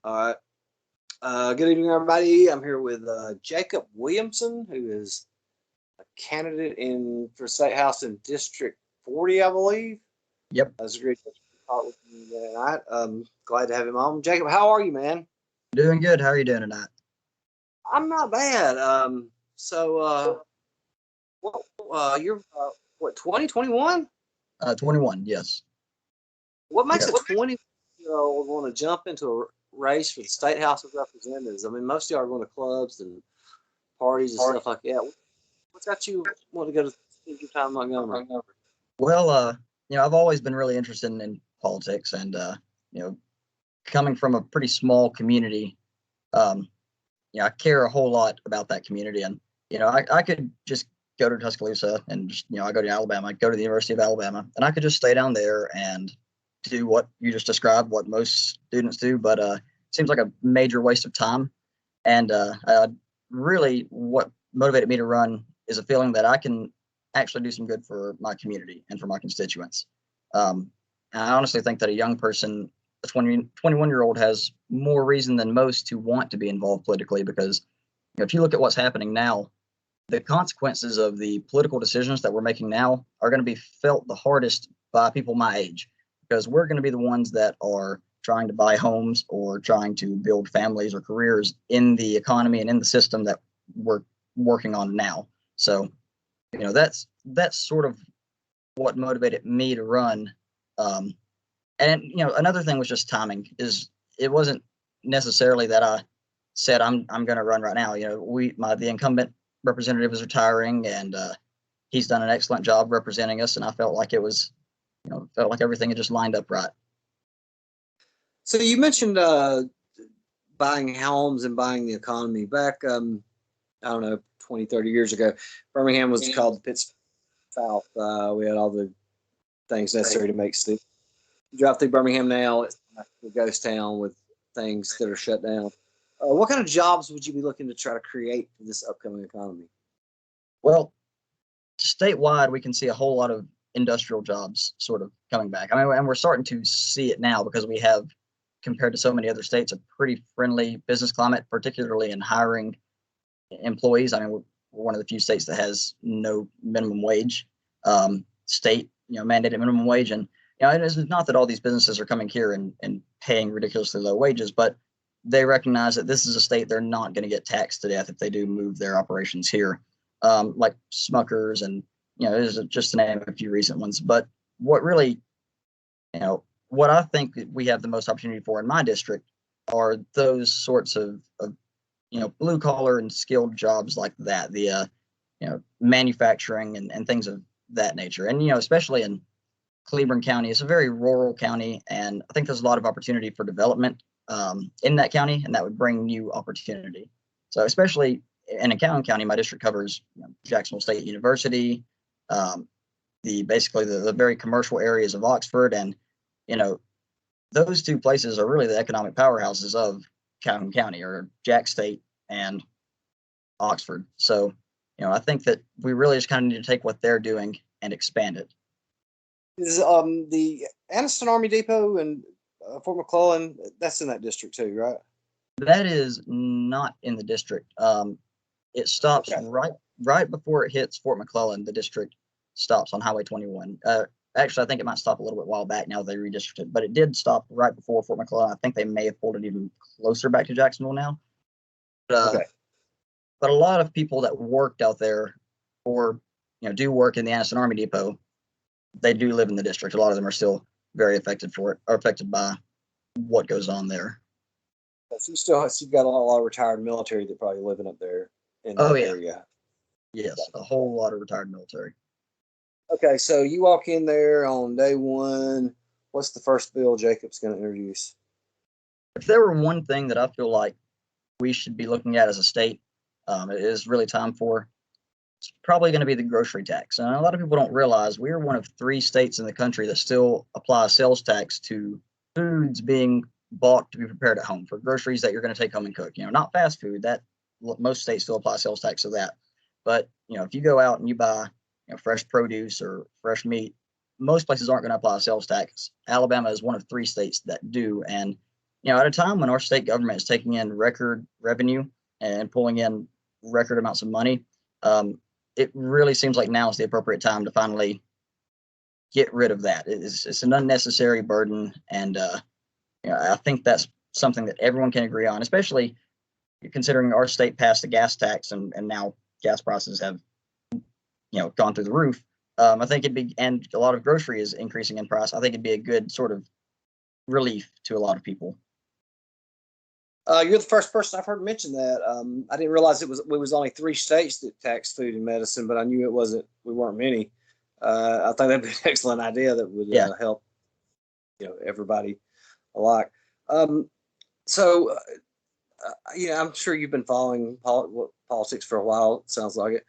All right. Good evening, everybody. I'm here with Jakob Williamson, who is a candidate for State House in District 40, I believe. Yep. That's a great talk with me tonight. Glad to have him on. Jakob, how are you, man? Doing good. How are you doing tonight? I'm not bad. You're what, 2021? 21, yes. What makes a 20-year-old want to jump into a race for the State House of Representatives? I mean, most of y'all are going to clubs and parties and stuff like that. What's got you want to go to spend your time in Montgomery? Well, I've always been really interested in politics, and coming from a pretty small community, I care a whole lot about that community, and I could just go to Tuscaloosa and just I go to Alabama, I go to the University of Alabama, and I could just stay down there and do what you just described, what most students do, but it seems like a major waste of time. And really, what motivated me to run is a feeling that I can actually do some good for my community and for my constituents. And I honestly think that a young person, a 21-year-old, has more reason than most to want to be involved politically, because if you look at what's happening now, the consequences of the political decisions that we're making now are going to be felt the hardest by people my age, because we're going to be the ones that are trying to buy homes or trying to build families or careers in the economy and in the system that we're working on now. So, that's sort of what motivated me to run. And another thing was just timing. It wasn't necessarily that I said I'm going to run right now. The incumbent representative is retiring, and he's done an excellent job representing us, and I felt like felt like everything had just lined up right. So you mentioned buying homes and buying the economy. Back, I don't know, 20, 30 years ago, Birmingham was called the Pittsburgh South. We had all the things necessary to make students. You drive through Birmingham now, it's a ghost town with things that are shut down. What kind of jobs would you be looking to try to create for this upcoming economy? Well, statewide, we can see a whole lot of industrial jobs sort of coming back. I mean, and we're starting to see it now because we have, compared to so many other states, a pretty friendly business climate, particularly in hiring employees. I mean, we're one of the few states that has no minimum wage, state, mandated minimum wage. And, it is not that all these businesses are coming here and paying ridiculously low wages, but they recognize that this is a state they're not going to get taxed to death if they do move their operations here, like Smuckers and, there's just to name a few recent ones. But what really, what I think we have the most opportunity for in my district are those sorts of blue collar and skilled jobs like that, the, manufacturing and things of that nature. And, especially in Cleburne County, it's a very rural county, and I think there's a lot of opportunity for development in that county, and that would bring new opportunity. So especially in Accounting County, my district covers Jacksonville State University, the very commercial areas of Oxford, and those two places are really the economic powerhouses of Calhoun County, or Jack State and Oxford. So I think that we really just kind of need to take what they're doing and expand it. Is the Anniston Army Depot and Fort McClellan, that's in that district too, right? That is not in the district. It stops right before it hits Fort McClellan. The district stops on Highway 21. Actually, I think it might stop a little bit while back now they redistricted, but it did stop right before Fort McClellan. I think they may have pulled it even closer back to Jacksonville now. But a lot of people that worked out there, or do work in the Anniston Army Depot, they do live in the district. A lot of them are still very affected by what goes on there. So you've got a lot of retired military that probably living up there in that area. Yes, a whole lot of retired military. Okay, so you walk in there on day one. What's the first bill Jacob's going to introduce? If there were one thing that I feel like we should be looking at as a state, it is really time for, it's probably going to be the grocery tax. And a lot of people don't realize we are one of 3 states in the country that still apply a sales tax to foods being bought to be prepared at home, for groceries that you're going to take home and cook. Not fast food. That most states still apply sales tax to that. But if you go out and you buy fresh produce or fresh meat, most places aren't going to apply a sales tax. Alabama is one of 3 states that do, and at a time when our state government is taking in record revenue and pulling in record amounts of money, it really seems like now is the appropriate time to finally get rid of that. It's an unnecessary burden, and I think that's something that everyone can agree on, especially considering our state passed a gas tax, and now gas prices have gone through the roof. I think and a lot of grocery is increasing in price. I think it'd be a good sort of relief to a lot of people. You're the first person I've heard mention that. I didn't realize it was only 3 states that tax food and medicine, but I knew we weren't many. I think that'd be an excellent idea that would help everybody alike. So I'm sure you've been following politics for a while. It sounds like it.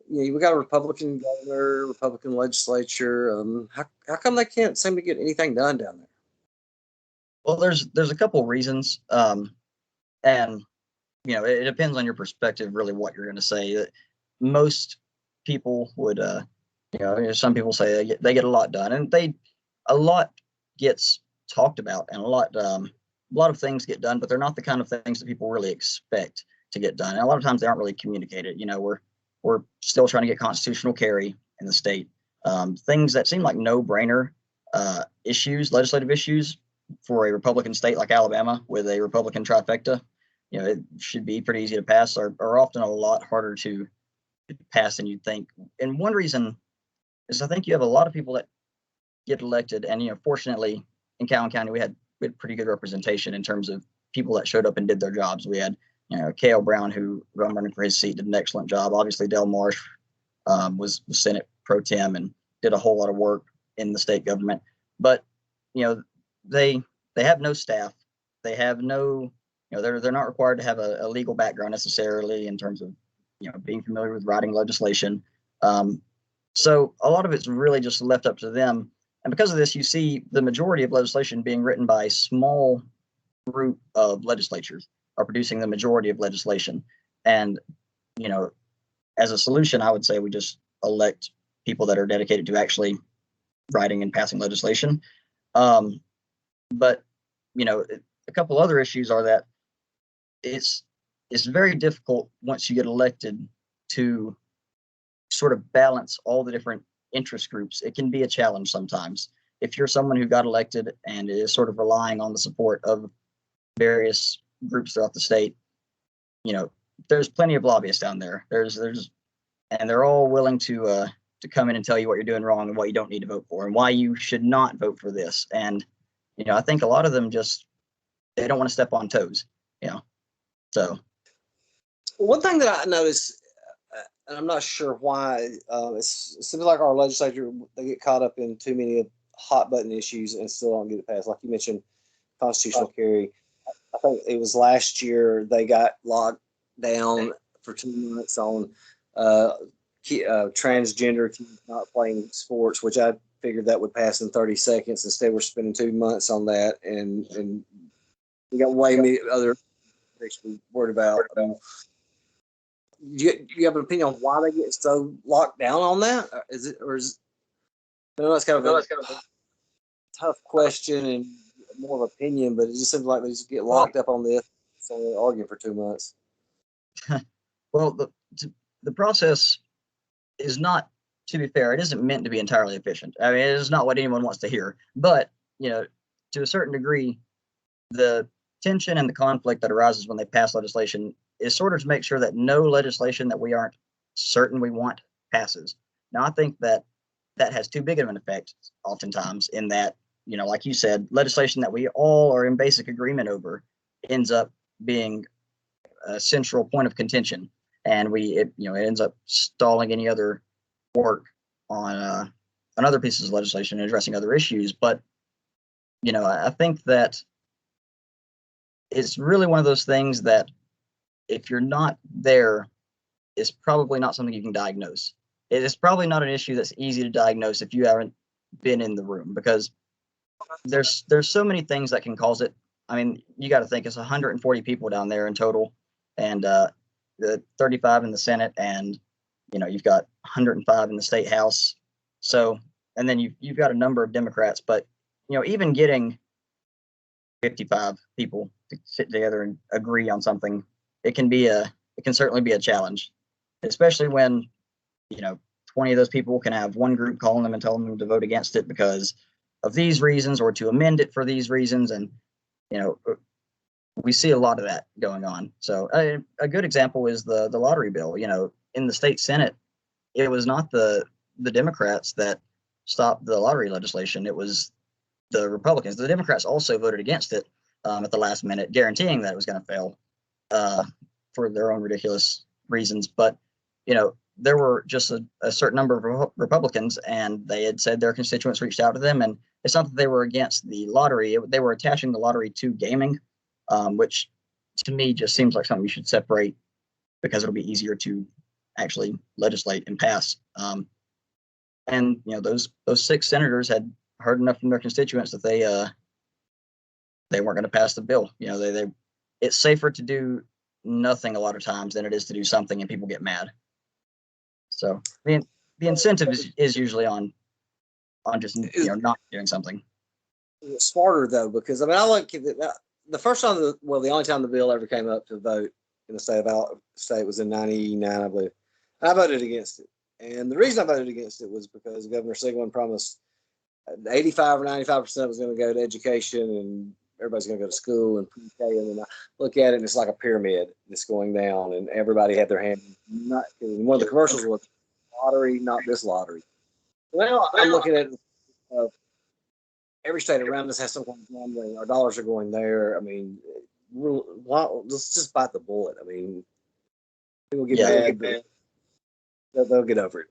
We got a Republican governor, Republican legislature. How come they can't seem to get anything done down there? Well, there's a couple reasons, and it depends on your perspective, really, what you're going to say. That most people would, some people say they get a lot done, and a lot gets talked about, and a lot of things get done, but they're not the kind of things that people really expect to get done. And a lot of times they aren't really communicated. We're still trying to get constitutional carry in the state. Things that seem like no-brainer issues, legislative issues for a Republican state like Alabama with a Republican trifecta, it should be pretty easy to pass, are often a lot harder to pass than you'd think. And one reason is I think you have a lot of people that get elected, and fortunately in Calhoun County we had pretty good representation in terms of people that showed up and did their jobs. We had Cale Brown, who I'm running for his seat, did an excellent job. Obviously Del Marsh was Senate pro tem and did a whole lot of work in the state government, but they have no staff. They have no, they're not required to have a legal background necessarily in terms of being familiar with writing legislation. So a lot of it's really just left up to them. And because of this, you see the majority of legislation being written by a small group of legislatures are producing the majority of legislation. And, as a solution, I would say we just elect people that are dedicated to actually writing and passing legislation. But, a couple other issues are that it's very difficult once you get elected to sort of balance all the different interest groups. It can be a challenge sometimes. If you're someone who got elected and is sort of relying on the support of various groups throughout the state, there's plenty of lobbyists down there. And they're all willing to come in and tell you what you're doing wrong and what you don't need to vote for and why you should not vote for this. And I think a lot of them they don't want to step on toes. So one thing that I noticed, and I'm not sure why, it seems like our legislature, they get caught up in too many hot button issues and still don't get it passed. Like you mentioned, constitutional carry. I think it was last year they got locked down for 2 months on transgender teams not playing sports, which I figured that would pass in 30 seconds. Instead, we're spending 2 months on that, and we got way many other things to be worried about. Do you have an opinion on why they get so locked down on that? I know it's kind of a tough question and more of opinion, but it just seems like they just get locked up on this, so they're arguing for 2 months. Well, the process is not, to be fair, it isn't meant to be entirely efficient. I mean, it is not what anyone wants to hear. But, to a certain degree, the tension and the conflict that arises when they pass legislation is sort of to make sure that no legislation that we aren't certain we want passes. Now, I think that has too big of an effect oftentimes in that, like you said, legislation that we all are in basic agreement over ends up being a central point of contention. And it ends up stalling any other work on other pieces of legislation and addressing other issues. But, I think that it's really one of those things that if you're not there, it's probably not something you can diagnose. It is probably not an issue that's easy to diagnose if you haven't been in the room, because there's so many things that can cause it. I mean, you got to think it's 140 people down there in total, and the 35 in the Senate, and you've got 105 in the state house. So, and then you've got a number of Democrats, but even getting 55 people to sit together and agree on something, it can certainly be a challenge, especially when, 20 of those people can have one group calling them and telling them to vote against it because of these reasons or to amend it for these reasons. And, we see a lot of that going on. So a good example is the lottery bill. In the state Senate, it was not the Democrats that stopped the lottery legislation. It was the Republicans. The Democrats also voted against it at the last minute, guaranteeing that it was going to fail for their own ridiculous reasons. But, there were just a certain number of Republicans, and they had said their constituents reached out to them. And it's not that they were against the lottery. They were attaching the lottery to gaming, which to me just seems like something you should separate because it'll be easier to actually legislate and pass. And those 6 senators had heard enough from their constituents that they weren't going to pass the bill. It's safer to do nothing a lot of times than it is to do something and people get mad. So the incentive is usually on just not doing something. It's smarter though, because I look at the first time, the only time the bill ever came up to vote in the state was in '99, I believe. I voted against it, and the reason I voted against it was because Governor Sigmund promised 85 or 95% was going to go to education, and everybody's going to go to school and pre-K. And then I look at it, and it's like a pyramid that's going down, and everybody had their hand. One of the commercials was lottery, not this lottery. Well, I'm looking at every state around us has some kind of gambling. Our dollars are going there. Let's just bite the bullet. People get mad. They'll get over it.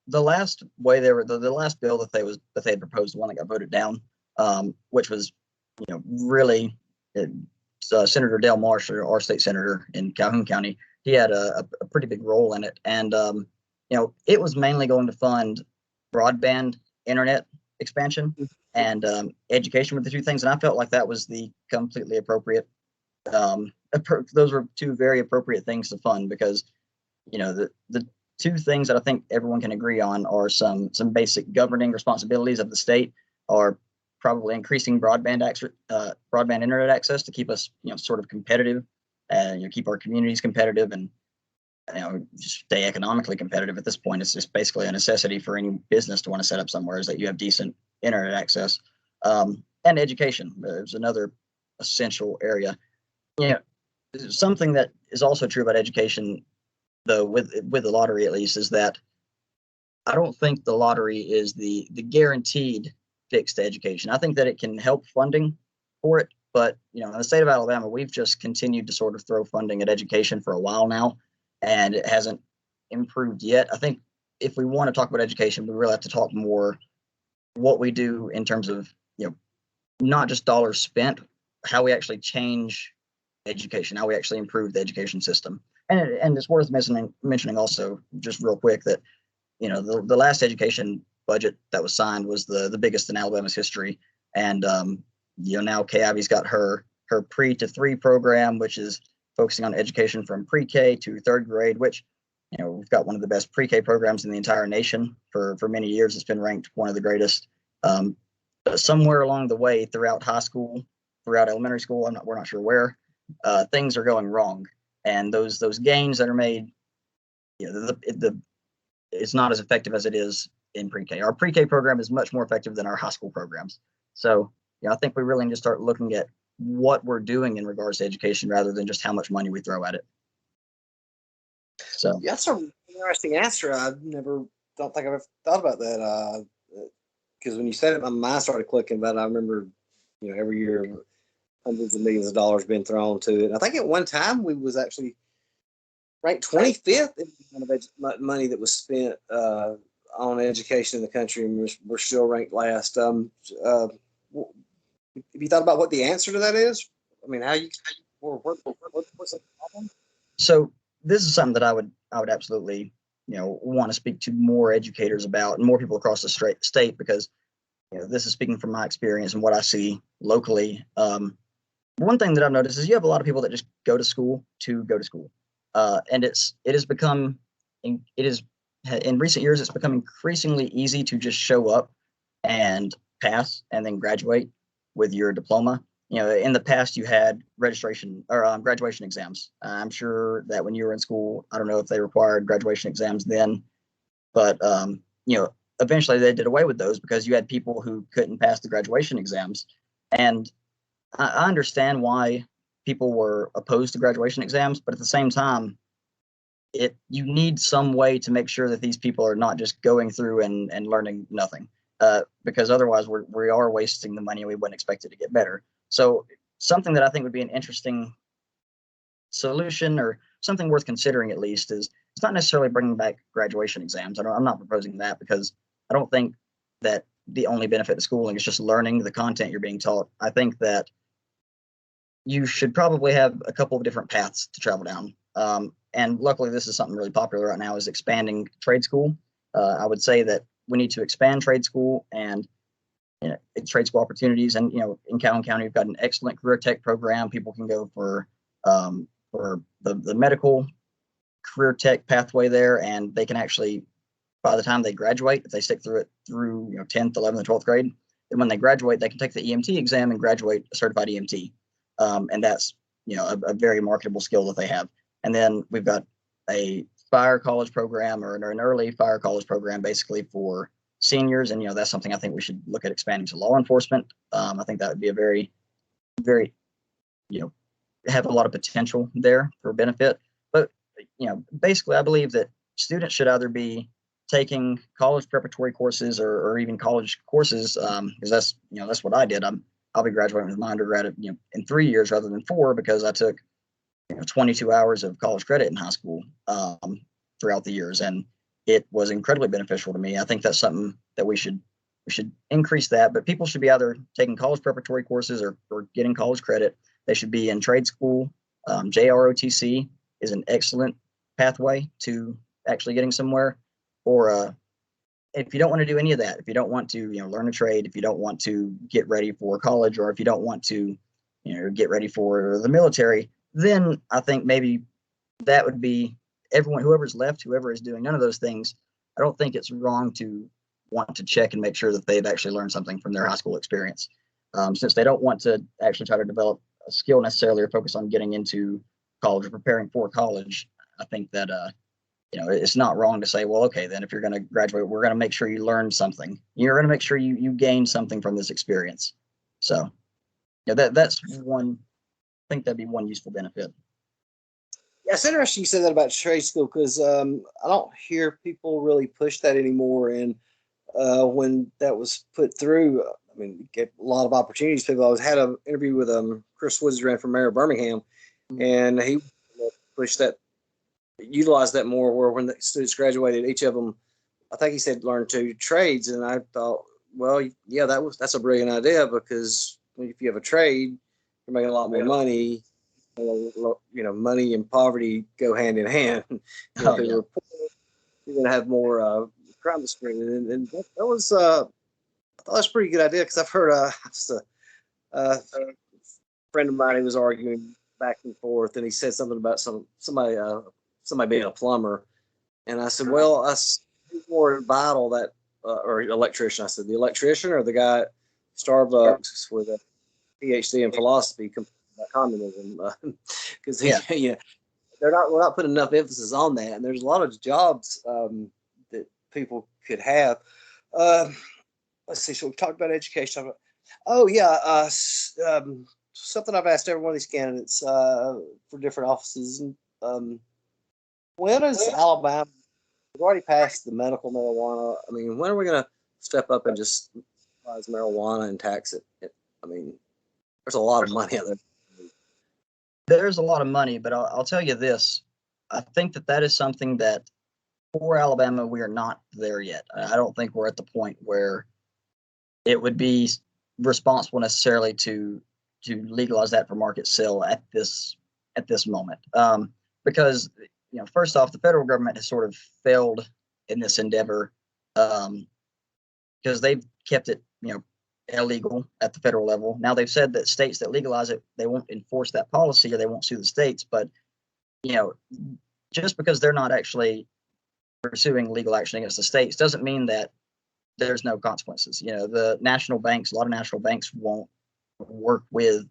The last way the last bill that they had proposed, the one that got voted down, which was really Senator Dale Marsh, our state senator in Calhoun County. He had a pretty big role in it, and it was mainly going to fund broadband internet expansion and education with the 2 things. And I felt like that was the completely appropriate. Those were 2 very appropriate things to fund because the 2 things that I think everyone can agree on are some basic governing responsibilities of the state are probably increasing broadband internet access to keep us sort of competitive and keep our communities competitive and stay economically competitive. At this point, it's just basically a necessity for any business to want to set up somewhere is that you have decent internet access. And education is another essential area. Something that is also true about education, though, with the lottery at least, is that I don't think the lottery is the guaranteed fix to education. I think that it can help funding for it, but in the state of Alabama, we've just continued to sort of throw funding at education for a while now, and it hasn't improved yet. I think if we want to talk about education, we really have to talk more what we do in terms of not just dollars spent, how we actually change education, how we actually improve the education system. And it's worth mentioning also, just real quick, that the last education budget that was signed was the biggest in Alabama's history. And now KIV's got her pre to 3 program, which is focusing on education from pre-K to 3rd grade, which we've got one of the best pre-K programs in the entire nation. For many years, it's been ranked one of the greatest. But somewhere along the way, throughout high school, throughout elementary school, we're not sure where, things are going wrong. And those gains that are made, it's not as effective as it is in pre-K. Our pre-K program is much more effective than our high school programs. So, I think we really need to start looking at what we're doing in regards to education rather than just how much money we throw at it. So that's an interesting answer. I don't think I've ever thought about that. Because when you said it, my mind started clicking. But I remember, every year, hundreds of millions of dollars being thrown to it. I think at one time we was actually ranked 25th in the amount of money that was spent on education in the country, and we're still ranked last. Have you thought about what the answer to that is? What's the problem? So this is something that I would absolutely want to speak to more educators about and more people across the state, because this is speaking from my experience and what I see locally. One thing that I've noticed is you have a lot of people that just go to school, and it has become in recent years it's become increasingly easy to just show up and pass and then graduate. with your diploma. In the past, you had registration or graduation exams. I'm sure that when you were in school, I don't know if they required graduation exams then, but eventually they did away with those because you had people who couldn't pass the graduation exams. And I understand why people were opposed to graduation exams, but at the same time, you need some way to make sure that these people are not just going through and learning nothing, because otherwise we are wasting the money and we wouldn't expect it to get better. So something that I think would be an interesting solution or something worth considering at least is it's not necessarily bringing back graduation exams. I'm not proposing that because I don't think that the only benefit of schooling is just learning the content you're being taught. I think that you should probably have a couple of different paths to travel down. And luckily, this is something really popular right now is expanding trade school. I would say that we need to expand trade school and trade school opportunities. And in Calhoun County, we've got an excellent career tech program. People can go for the medical career tech pathway there, and they can actually, by the time they graduate, if they stick through it through 10th, 11th, and 12th grade, then when they graduate, they can take the EMT exam and graduate a certified EMT. And that's a very marketable skill that they have. And then we've got a fire college program or an early fire college program basically for seniors. And, that's something I think we should look at expanding to law enforcement. I think that would be a very, very, have a lot of potential there for benefit. But, basically I believe that students should either be taking college preparatory courses or even college courses, because that's what I did. I'll be graduating with my undergrad in 3 years rather than 4 because I took 22 hours of college credit in high school throughout the years, and it was incredibly beneficial to me. I think that's something that we should increase that, but people should be either taking college preparatory courses or getting college credit. They should be in trade school. JROTC is an excellent pathway to actually getting somewhere. Or if you don't want to do any of that, if you don't want to learn a trade, if you don't want to get ready for college, or if you don't want to get ready for the military, then I think maybe that would be everyone, whoever's left, whoever is doing none of those things. I don't think it's wrong to want to check and make sure that they've actually learned something from their high school experience. Since they don't want to actually try to develop a skill necessarily or focus on getting into college or preparing for college, I think that it's not wrong to say, well, okay, then if you're going to graduate, we're going to make sure you learn something. You're going to make sure you gain something from this experience. So that's one. I think that'd be one useful benefit. Yeah, it's interesting you said that about trade school because I don't hear people really push that anymore. And when that was put through, I mean, you get a lot of opportunities. People. I had an interview with Chris Woods, ran for mayor of Birmingham, and he pushed that, utilized that more. Where when the students graduated, each of them, I think he said, learn 2 trades. And I thought, well, yeah, that's a brilliant idea because if you have a trade, you're making a lot more money. Money and poverty go hand in hand. If you're poor, you're going to have more crime discrimination. And that was, I thought that was a pretty good idea because I've heard a friend of mine, he was arguing back and forth, and he said something about somebody being a plumber. And I said, well, it's more vital that, or electrician. I said, the electrician or the guy at Starbucks with a PhD in philosophy about communism, because we're not putting enough emphasis on that, and there's a lot of jobs that people could have. Let's see. So we've talked about education. Something I've asked every one of these candidates for different offices. When is Alabama? We've already passed the medical marijuana. I mean, when are we going to step up and just legalize marijuana and tax it? I mean, there's a lot of money out there. There's a lot of money, but I'll tell you this. I think that is something that for Alabama, we are not there yet. I don't think we're at the point where it would be responsible necessarily to legalize that for market sale at this moment. Because, first off, the federal government has sort of failed in this endeavor because they've kept it, illegal at the federal level. Now they've said that states that legalize it, they won't enforce that policy or they won't sue the states. But, just because they're not actually pursuing legal action against the states doesn't mean that there's no consequences. The national banks, a lot of national banks won't work with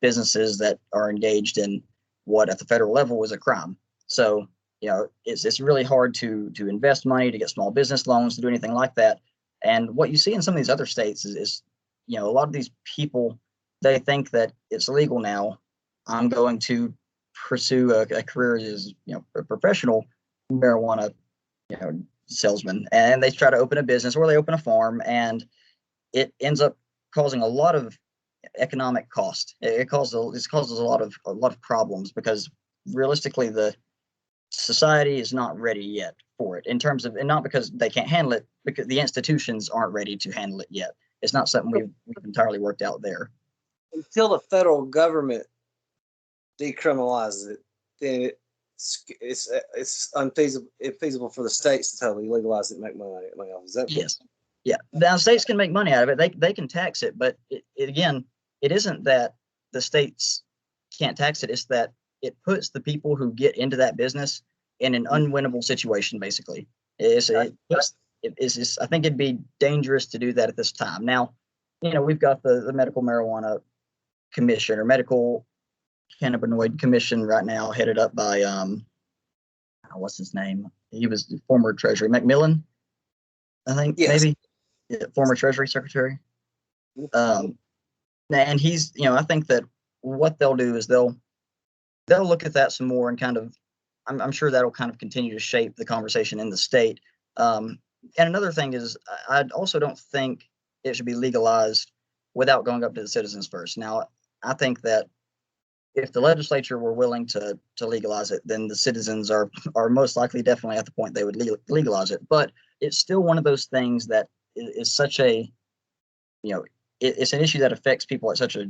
businesses that are engaged in what at the federal level is a crime. So, it's really hard to invest money, to get small business loans, to do anything like that. And what you see in some of these other states is a lot of these people, they think that it's legal now. I'm going to pursue a career as a professional marijuana salesman, and they try to open a business or they open a farm, and it ends up causing a lot of economic cost. It causes a lot of problems because realistically the society is not ready yet for it in terms of, and not because they can't handle it, because the institutions aren't ready to handle it yet. It's not something we've entirely worked out there. Until the federal government decriminalizes it, then it's infeasible for the states to totally legalize it and make money off. Is that? Yes. Yeah. Now states can make money out of it. They can tax it, but again, it isn't that the states can't tax it. It's that it puts the people who get into that business in an unwinnable situation. Basically, I think it'd be dangerous to do that at this time. Now, we've got the medical marijuana commission or medical cannabinoid commission right now, headed up by what's his name? He was the former Treasury McMillan, I think. Yes. Maybe former Treasury Secretary. And he's, I think that what they'll do is they'll look at that some more and kind of, I'm sure that'll kind of continue to shape the conversation in the state. And another thing is, I also don't think it should be legalized without going up to the citizens first. Now, I think that if the legislature were willing to legalize it, then the citizens are most likely definitely at the point they would legalize it. But it's still one of those things that is such a, it's an issue that affects people at such a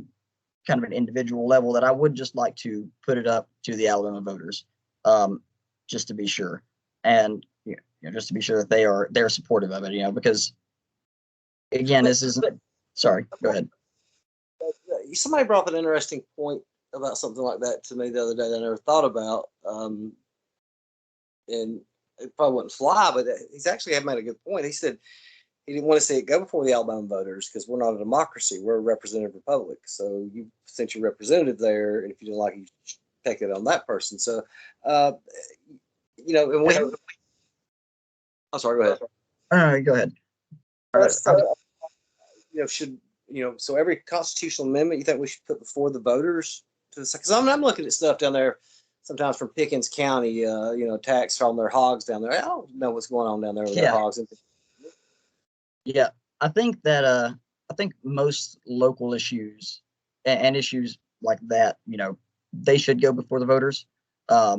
kind of an individual level that I would just like to put it up to the Alabama voters, just to be sure, and just to be sure that they're supportive of it, because again, this isn't. Sorry, go ahead. Somebody brought up an interesting point about something like that to me the other day that I never thought about, and it probably wouldn't fly, but he's actually made a good point. He said he didn't want to see it go before the Alabama voters because we're not a democracy. We're a representative republic. So you sent your representative there, and if you didn't like it, you should take it on that person. So, and I'm sorry, go ahead. Go ahead. So every constitutional amendment you think we should put before the voters? Because I'm looking at stuff down there sometimes from Pickens County, tax from their hogs down there. I don't know what's going on down there with their hogs. Yeah, I think that I think most local issues and issues like that, they should go before the voters. I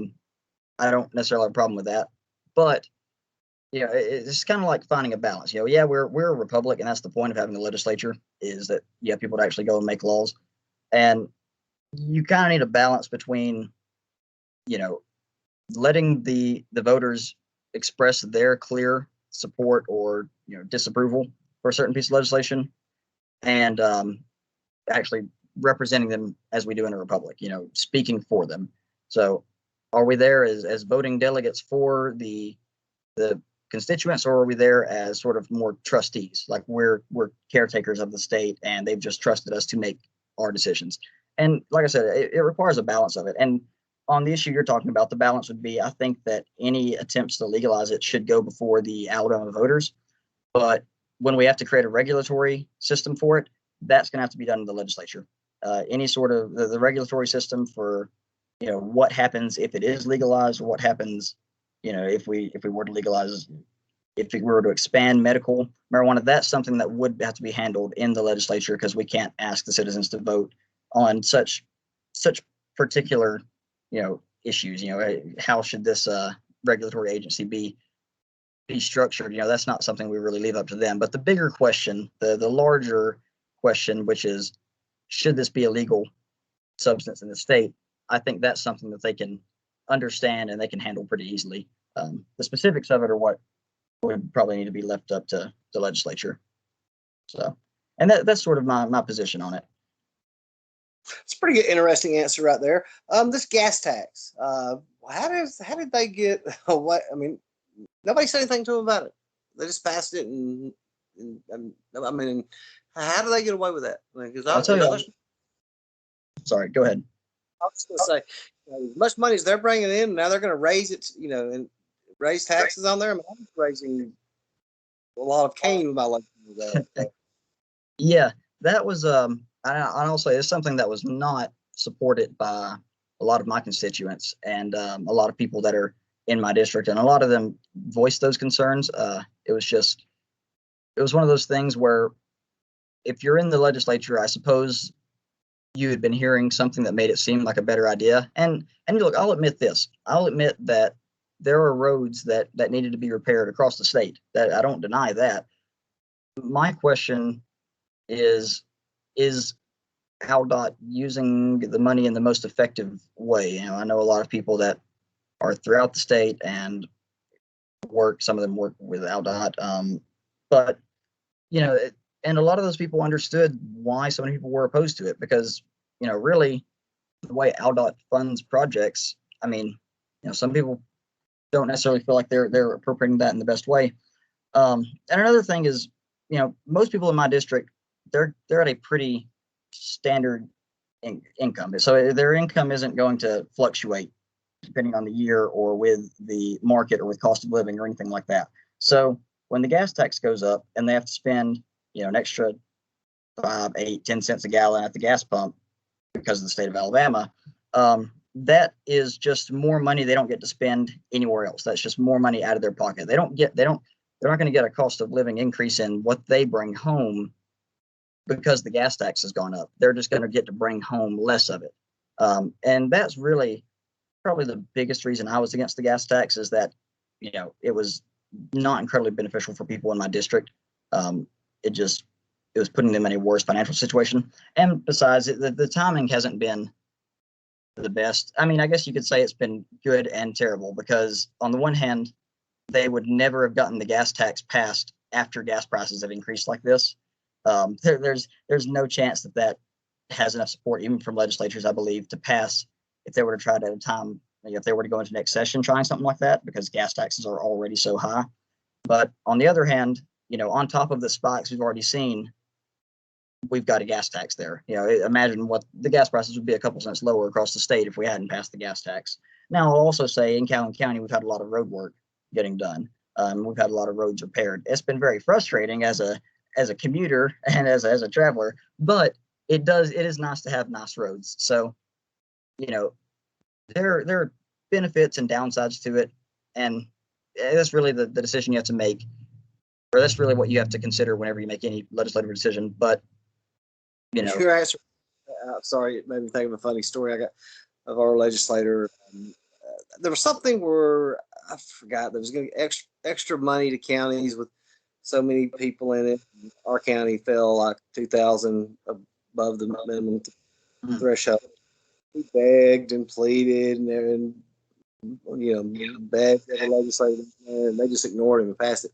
don't necessarily have a problem with that, but it's kind of like finding a balance. We're a republic, and that's the point of having a legislature, is that you have people to actually go and make laws, and you kind of need a balance between, letting the voters express their clear support or disapproval for a certain piece of legislation, and actually representing them as we do in a republic, speaking for them. So are we there as voting delegates for the constituents, or are we there as sort of more trustees, like we're caretakers of the state and they've just trusted us to make our decisions? And like I said, it requires a balance of it. And on the issue you're talking about, the balance would be, I think that any attempts to legalize it should go before the Alabama voters. But when we have to create a regulatory system for it, that's going to have to be done in the legislature. Any sort of the regulatory system for, what happens if it is legalized, or what happens, if we were to legalize, if we were to expand medical marijuana, that's something that would have to be handled in the legislature, because we can't ask the citizens to vote on such particular, issues. How should this regulatory agency be structured? That's not something we really leave up to them. But the bigger question, the larger question, which is, should this be a legal substance in the state? I think that's something that they can understand and they can handle pretty easily. The specifics of it are what would probably need to be left up to the legislature. So, and that's sort of my position on it. It's a pretty good, interesting answer right there. This gas tax, how did they get away? I mean, nobody said anything to them about it. They just passed it, and How do they get away with that? Because I'll tell you. Sorry, go ahead. I was going to say, as much money as they're bringing in, now they're going to raise it, and raise taxes on there. I mean, I'm raising a lot of cane with my life. Yeah, that was I'll say it's something that was not supported by a lot of my constituents and a lot of people that are in my district, and a lot of them voiced those concerns. It was one of those things where if you're in the legislature, I suppose you had been hearing something that made it seem like a better idea. And look, I'll admit this. I'll admit that there are roads that needed to be repaired across the state. That I don't deny that. My question is AlDOT using the money in the most effective way? I know a lot of people that are throughout the state and some of them work with AlDOT. But and a lot of those people understood why so many people were opposed to it, because really the way AlDOT funds projects, I mean, some people don't necessarily feel like they're appropriating that in the best way. And another thing is, most people in my district, they're at a pretty standard income, so their income isn't going to fluctuate depending on the year or with the market or with cost of living or anything like that. So when the gas tax goes up and they have to spend an extra 5, 8, 10 cents a gallon at the gas pump because of the state of Alabama, that is just more money they don't get to spend anywhere else. That's just more money out of their pocket. They're not going to get a cost of living increase in what they bring home because the gas tax has gone up. They're just going to get to bring home less of it. And that's really probably the biggest reason I was against the gas tax, is that, it was not incredibly beneficial for people in my district. It was putting them in a worse financial situation. And besides, the timing hasn't been the best. I mean, I guess you could say it's been good and terrible, because on the one hand, they would never have gotten the gas tax passed after gas prices have increased like this. There's no chance that has enough support, even from legislatures, I believe, to pass if they were to try it at a time, if they were to go into next session trying something like that, because gas taxes are already so high. But on the other hand, on top of the spikes we've already seen, we've got a gas tax there. Imagine what the gas prices would be a couple cents lower across the state if we hadn't passed the gas tax. Now, I'll also say in Calhoun County, we've had a lot of road work getting done. We've had a lot of roads repaired. It's been very frustrating as a commuter and as a traveler, but it is nice to have nice roads. So, there are benefits and downsides to it, and that's really the decision you have to make, or that's really what you have to consider whenever you make any legislative decision. But sorry, it made me think of a funny story I got of our legislator. There was something where I forgot there was going to be extra money to counties with so many people in it. Our county fell like 2,000 above the minimum threshold. He begged and pleaded and begged the legislature, and they just ignored him and passed it.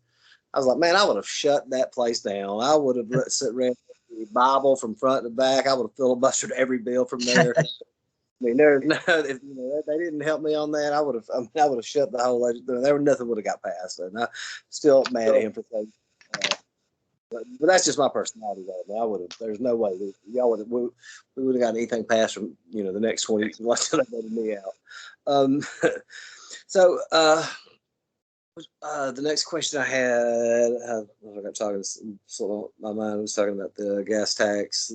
I was like, man, I would have shut that place down. I would have read the Bible from front to back. I would have filibustered every bill from there. I mean, if they didn't help me on that, I would have shut the whole legislature. Nothing would have got passed, and I'm still mad at him for saying. But that's just my personality, though. I would have. There's no way we would have gotten anything passed from the next 20 unless they voted me out. So the next question I had, I got talking. Sort of my mind was talking about the gas tax.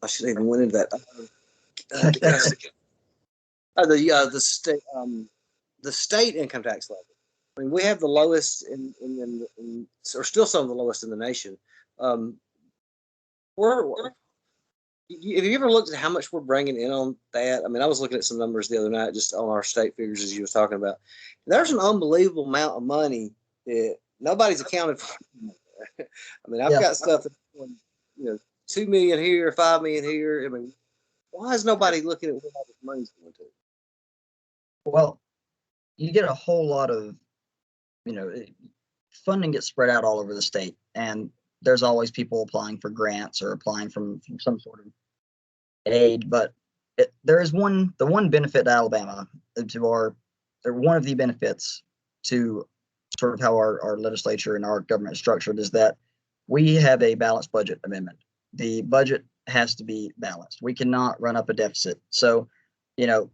I should even went into that. The state income tax levy. I mean, we have the lowest or still some of the lowest in the nation. Have you ever looked at how much we're bringing in on that? I mean, I was looking at some numbers the other night just on our state figures, as you were talking about. There's an unbelievable amount of money that nobody's accounted for. I mean, I've got stuff that's, 2 million here, 5 million here. I mean, why is nobody looking at where all this money's going to? Well, you get a whole lot of, funding gets spread out all over the state, and there's always people applying for grants or applying from some sort of aid. But there is the one benefit to Alabama, one of the benefits to sort of how our legislature and our government is structured is that we have a balanced budget amendment. The budget has to be balanced. We cannot run up a deficit. So, you know,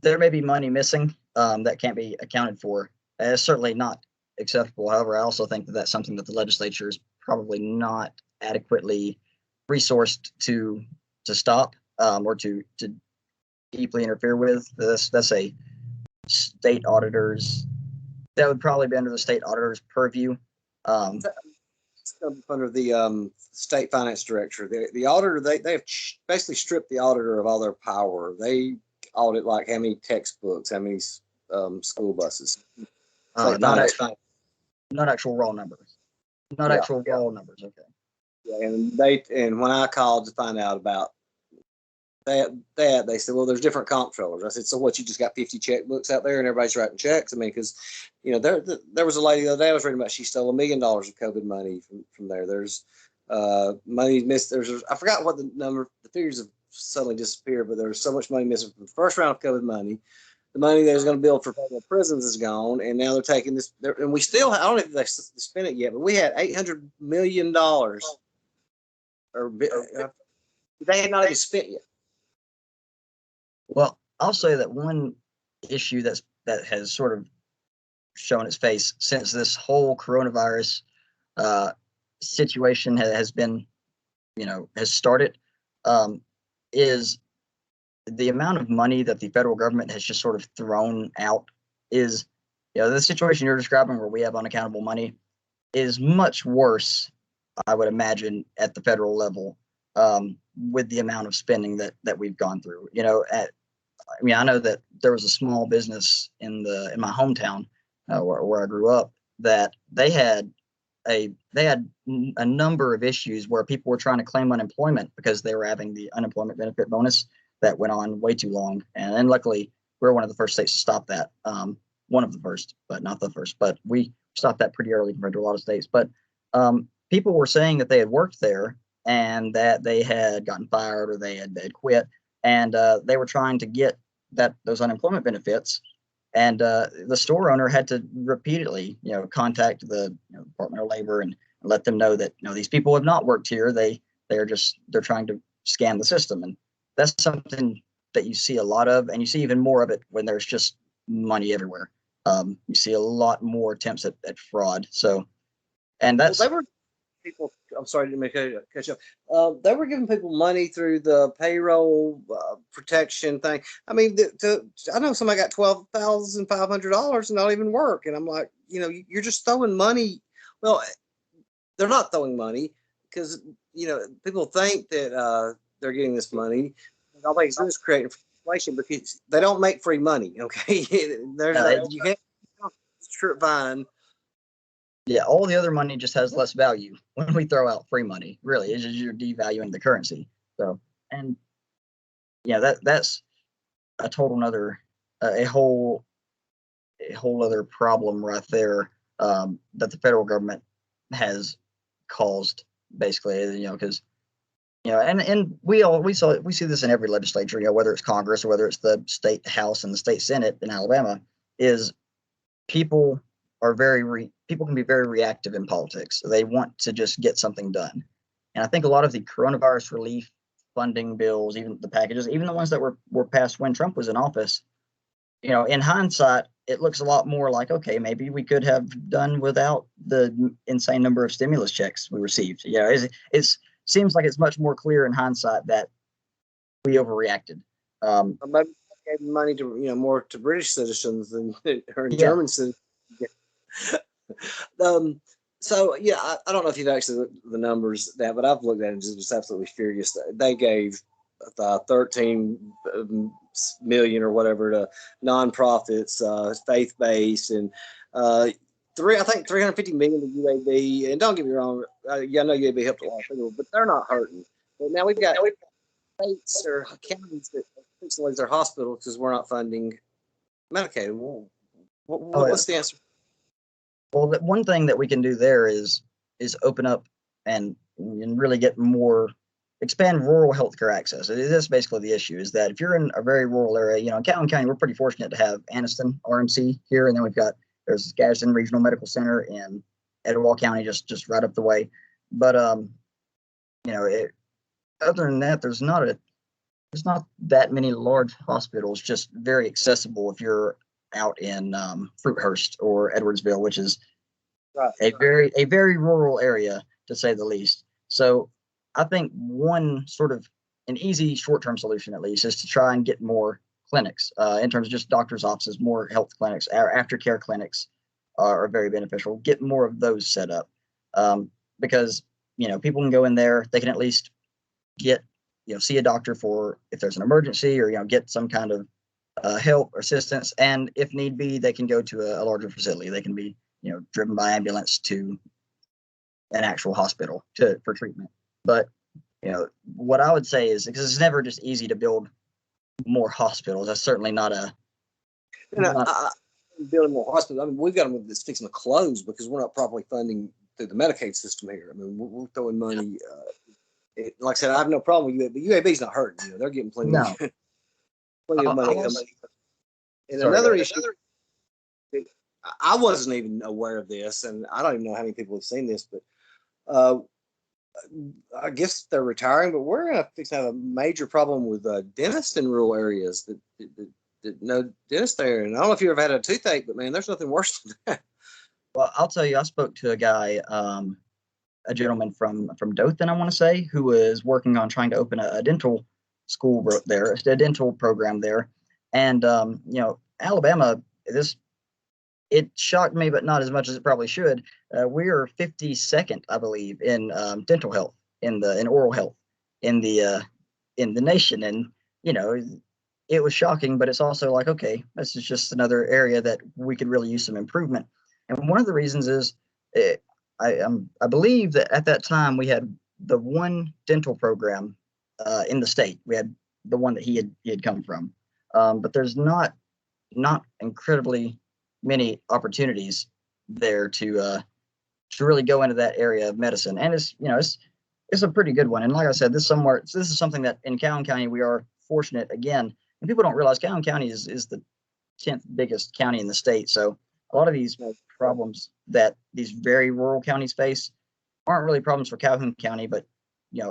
there may be money missing that can't be accounted for. It's certainly not acceptable. However, I also think that that's something that the legislature is probably not adequately resourced to stop or to deeply interfere with. That's a state auditors. That would probably be under the state auditor's purview. It's under the state finance director. The auditor, they have basically stripped the auditor of all their power. They audit like how many textbooks, how many school buses. Not actual raw numbers. Not Yeah, actual raw numbers. Okay. Yeah, and when I called to find out about that, they said, well, there's different comptrollers. I said, so what? You just got 50 checkbooks out there and everybody's writing checks? I mean, because there was a lady the other day I was reading about. She stole $1 million of COVID money from there. There's money missed. I forgot what the figures have suddenly disappeared, but there's so much money missing from the first round of COVID money. The money they was going to build for federal prisons is gone, and now they're taking this. And we still, I don't know if they spent it yet, but we had $800 million, or they had not even spent yet. Well, I'll say that one issue that has sort of shown its face since this whole coronavirus situation has been, has started, is the amount of money that the federal government has just sort of thrown out. Is, the situation you're describing where we have unaccountable money is much worse, I would imagine, at the federal level, with the amount of spending that we've gone through. I know that there was a small business in my hometown where I grew up that they had a number of issues where people were trying to claim unemployment because they were having the unemployment benefit bonus that went on way too long. And luckily, we're one of the first states to stop that. One of the first, but not the first. But we stopped that pretty early compared to a lot of states. But people were saying that they had worked there and that they had gotten fired or they had quit, and they were trying to get those unemployment benefits. And the store owner had to repeatedly, contact the Department of Labor and let them know that these people have not worked here. They're trying to scam the system, and that's something that you see a lot of, and you see even more of it when there's just money everywhere. You see a lot more attempts at fraud. So, and that's they were people. I'm sorry to catch up. They were giving people money through the payroll protection thing. I mean, I know somebody got $12,500 and not even work, and I'm like, you're just throwing money. Well, they're not throwing money because people think that they're getting this money. And all they do is create inflation because they don't make free money. Okay, you can't strip vine. Yeah, all the other money just has less value when we throw out free money. Really, it's just you're devaluing the currency. So, and that's a total another, a whole other problem right there that the federal government has caused, basically. Because and we see this in every legislature. Whether it's Congress or whether it's the state House and the state Senate in Alabama, is people can be very reactive in politics. They want to just get something done. And I think a lot of the coronavirus relief funding bills, even the packages, even the ones that were passed when Trump was in office, in hindsight, it looks a lot more like, okay, maybe we could have done without the insane number of stimulus checks we received. It seems like it's much more clear in hindsight that we overreacted. Maybe gave money to more to British citizens than or German citizens. So I don't know if you've actually looked at the numbers that, but I've looked at it and just absolutely furious. They gave 13 million or whatever to nonprofits, faith-based, and I think 350 million to UAB. And don't get me wrong, I know UAB helped a lot of people, but they're not hurting. But now we've got states or counties that fix their hospitals because we're not funding Medicaid. What's the answer? Well, the one thing that we can do there is open up and really expand rural healthcare access. That's basically the issue, is that if you're in a very rural area, in Calhoun County, we're pretty fortunate to have Anniston RMC here, and then we've got There's Gadsden Regional Medical Center in Etowah County, just right up the way. But other than that, there's not that many large hospitals. Just very accessible if you're out in Fruithurst or Edwardsville, which is a very rural area to say the least. So I think one sort of an easy short-term solution, at least, is to try and get more clinics in terms of just doctors' offices, more health clinics. Our aftercare clinics are very beneficial. Get more of those set up because people can go in there. They can at least get see a doctor for if there's an emergency, or get some kind of help or assistance. And if need be, they can go to a larger facility. They can be driven by ambulance to an actual hospital for treatment. But what I would say is, because it's never just easy to build more hospitals. That's certainly not a. Building more hospitals. I mean, we've got them that's fixing to close because we're not properly funding through the Medicaid system here. I mean, we're throwing money. Like I said, I have no problem with UAB. But UAB's not hurting. They're getting plenty of money. And another issue, I wasn't even aware of this, and I don't even know how many people have seen this, but I guess they're retiring. But we're going to have a major problem with dentists in rural areas that no dentist there. And I don't know if you ever had a toothache, but man, there's nothing worse than that. Well, I'll tell you, I spoke to a guy, a gentleman from Dothan, I want to say, who was working on trying to open a dental school there, a dental program there. And, Alabama, it shocked me, but not as much as it probably should. We are 52nd, I believe, in dental health, in oral health in the nation. And, it was shocking, but it's also like, okay, this is just another area that we could really use some improvement. And one of the reasons is I believe that at that time we had the one dental program in the state. We had the one that he had come from, but there's not incredibly many opportunities there to really go into that area of medicine. And it's a pretty good one. And like I said, this is something that in Calhoun County we are fortunate again. And people don't realize Calhoun County is the 10th biggest county in the state. So a lot of these problems that these very rural counties face aren't really problems for Calhoun County, but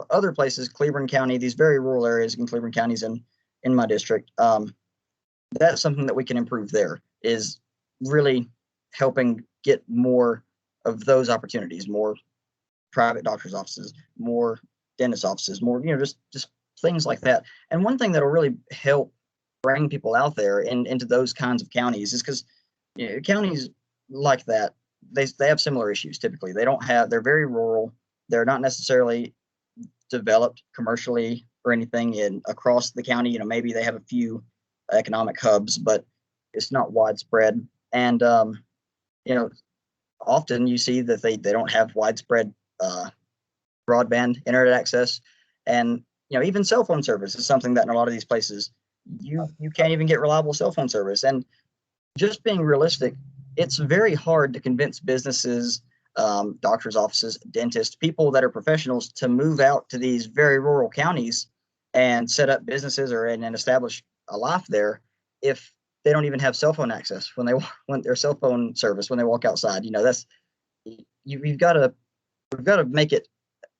other places, Cleveland County, these very rural areas in Cleveland counties in my district, that's something that we can improve there, is really helping get more of those opportunities, more private doctors' offices, more dentist offices, more, just things like that. And one thing that'll really help bring people out there into those kinds of counties is because counties like that, they have similar issues typically. They're very rural. They're not necessarily developed commercially or anything across the county. Maybe they have a few economic hubs, but it's not widespread. And often you see that they don't have widespread broadband internet access, and even cell phone service is something that in a lot of these places you can't even get reliable cell phone service. And just being realistic, it's very hard to convince businesses, doctors' offices, dentists, people that are professionals to move out to these very rural counties and set up businesses and establish a life there if they don't even have cell phone access when their cell phone service when they walk outside. We've got to make it.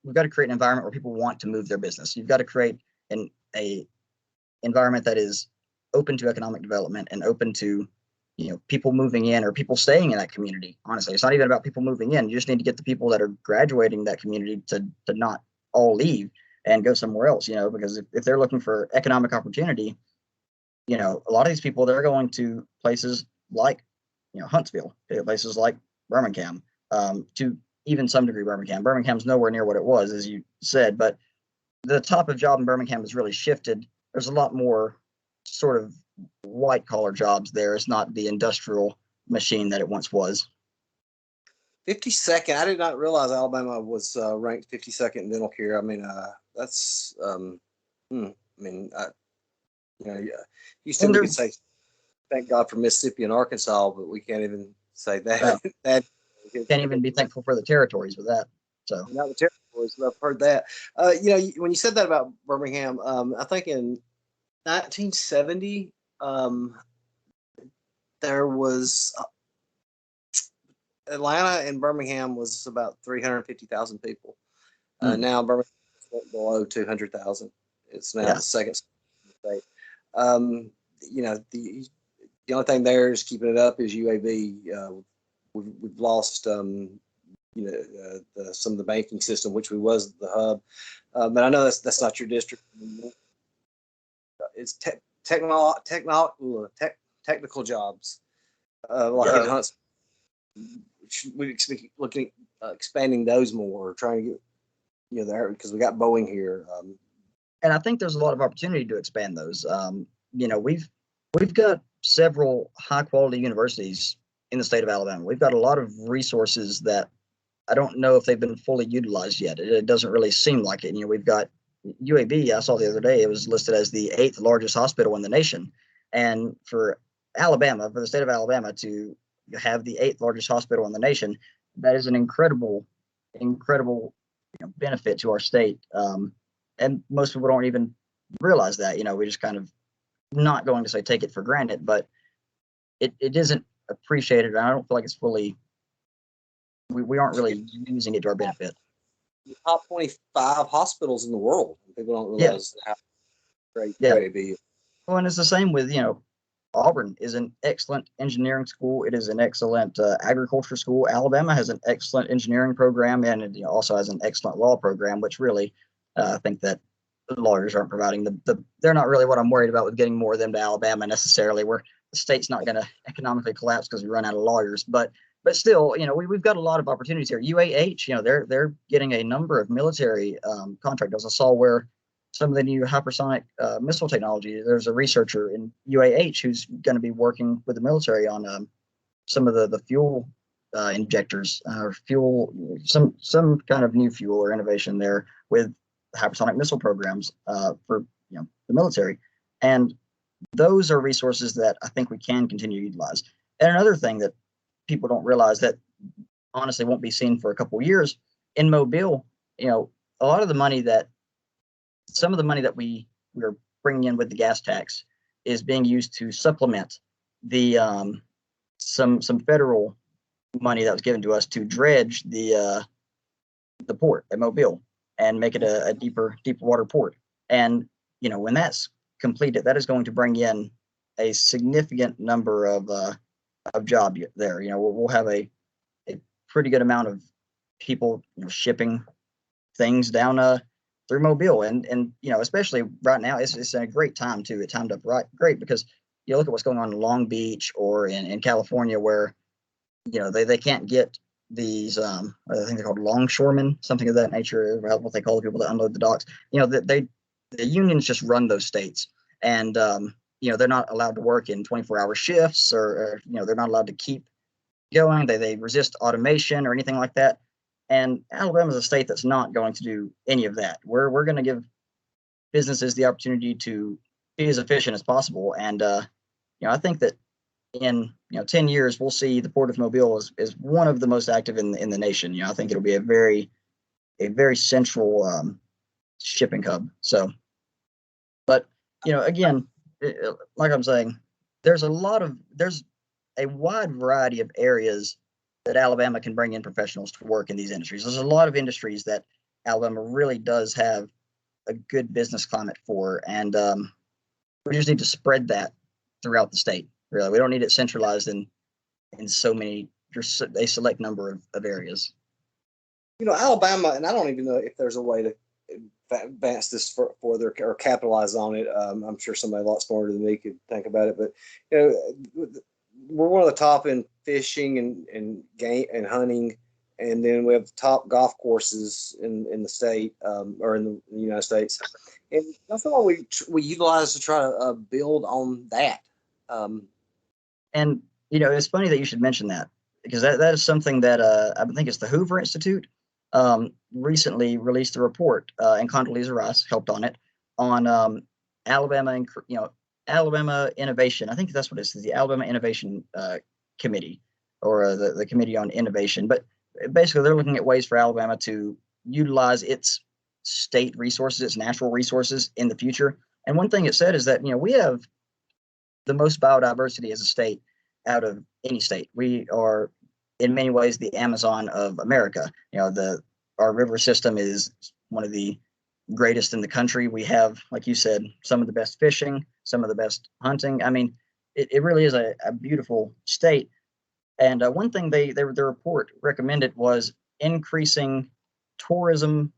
We've got to create an environment where people want to move their business. You've got to create a environment that is open to economic development and open to people moving in or people staying in that community. Honestly, it's not even about people moving in. You just need to get the people that are graduating that community to not all leave and go somewhere else. Because if they're looking for economic opportunity, a lot of these people, they're going to places like Huntsville, places like Birmingham, to even some degree Birmingham. Birmingham's nowhere near what it was, as you said, but the type of job in Birmingham has really shifted. There's a lot more sort of white collar jobs there. It's not the industrial machine that it once was. 52nd. I did not realize Alabama was ranked 52nd in dental care. I mean, that's you still could say thank God for Mississippi and Arkansas, but we can't even say that. No. Can't even be thankful for the territories with that. So not the territories. I've heard that. When you said that about Birmingham, I think in 1970, there was Atlanta and Birmingham was about 350,000 people. Mm. Now Birmingham is below 200,000. It's now Yeah. the second state. You know, the only thing there is keeping it up is UAB. We've lost, some of the banking system, which we was the hub. But I know that's not your district. It's technical jobs, like in Huntsville. We looking expanding those more, trying to get there because we got Boeing here. And I think there's a lot of opportunity to expand those. We've got several high quality universities in the state of Alabama. We've got a lot of resources that I don't know if they've been fully utilized yet. It doesn't really seem like it. We've got UAB. I saw the other day it was listed as the 8th largest hospital in the nation, and for the state of Alabama to have the 8th largest hospital in the nation, that is an incredible benefit to our state. And most people don't even realize that. We just kind of, not going to say take it for granted, but it isn't appreciated. And I don't feel like it's fully, we aren't really using it to our benefit. The top 25 hospitals in the world. People don't realize how great UAB is. Well, and it's the same with, Auburn is an excellent engineering school. It is an excellent agriculture school. Alabama has an excellent engineering program, and it also has an excellent law program, which really, I think that the lawyers aren't providing they're not really what I'm worried about with getting more of them to Alabama necessarily, where the state's not going to economically collapse because we run out of lawyers. But still, we've got a lot of opportunities here. UAH, they're getting a number of military contractors. I saw where some of the new hypersonic missile technology, there's a researcher in UAH who's going to be working with the military on some of the fuel injectors or fuel, some kind of new fuel or innovation there with hypersonic missile programs for the military. And those are resources that I think we can continue to utilize. And another thing that people don't realize that honestly won't be seen for a couple of years in Mobile, a lot of the money some of the money that we're bringing in with the gas tax is being used to supplement the some federal money that was given to us to dredge the port at Mobile and make it a deeper water port. And when that's completed, that is going to bring in a significant number of job there. We'll have a pretty good amount of people shipping things down through Mobile, and especially right now, it's a great time too. It timed up great because you look at what's going on in Long Beach or in California, where they can't get these I think they're called longshoremen, something of that nature, what they call the people that unload the docks. The unions just run those states, and they're not allowed to work in 24-hour shifts, or they're not allowed to keep going. They resist automation or anything like that. And Alabama is a state that's not going to do any of that. We're going to give businesses the opportunity to be as efficient as possible. And I think that in 10 years we'll see the Port of Mobile is one of the most active in the nation. I think it'll be a very central shipping hub. So, but again, like I'm saying, there's a wide variety of areas that Alabama can bring in professionals to work in these industries. There's a lot of industries that Alabama really does have a good business climate for, and we just need to spread that throughout the state. Really, we don't need it centralized in so many, just a select number of areas. Alabama, and I don't even know if there's a way to advance this further or capitalize on it. I'm sure somebody a lot smarter than me could think about it, but we're one of the top in fishing and game and hunting, and then we have the top golf courses in the state or in the United States, and that's what we utilize to try to build on that. And it's funny that you should mention that, because that is something that I think it's the Hoover Institute recently released a report, and Condoleezza Rice helped on it, on Alabama and Alabama Innovation. I think that's what it is, the Alabama Innovation Committee, or the Committee on Innovation. But basically, they're looking at ways for Alabama to utilize its state resources, its natural resources in the future. And one thing it said is that we have the most biodiversity as a state out of any state. We are in many ways the Amazon of America. Our river system is one of the greatest in the country. We have, like you said, some of the best fishing, some of the best hunting. I mean, it really is a beautiful state. And one thing the report recommended was increasing tourism,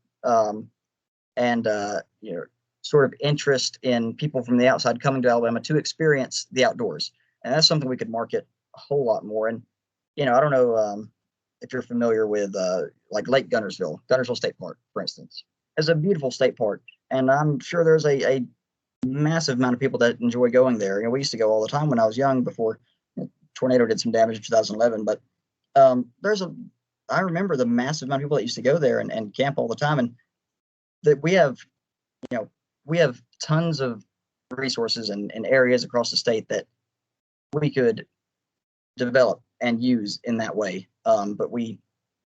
and sort of interest in people from the outside coming to Alabama to experience the outdoors. And that's something we could market a whole lot more. And I don't know if you're familiar with like Lake Guntersville State Park, for instance. It's a beautiful state park, and I'm sure there's a massive amount of people that enjoy going there. We used to go all the time when I was young before tornado did some damage in 2011. But I remember the massive amount of people that used to go there and camp all the time, and that we have tons of resources and areas across the state that we could develop and use in that way. But we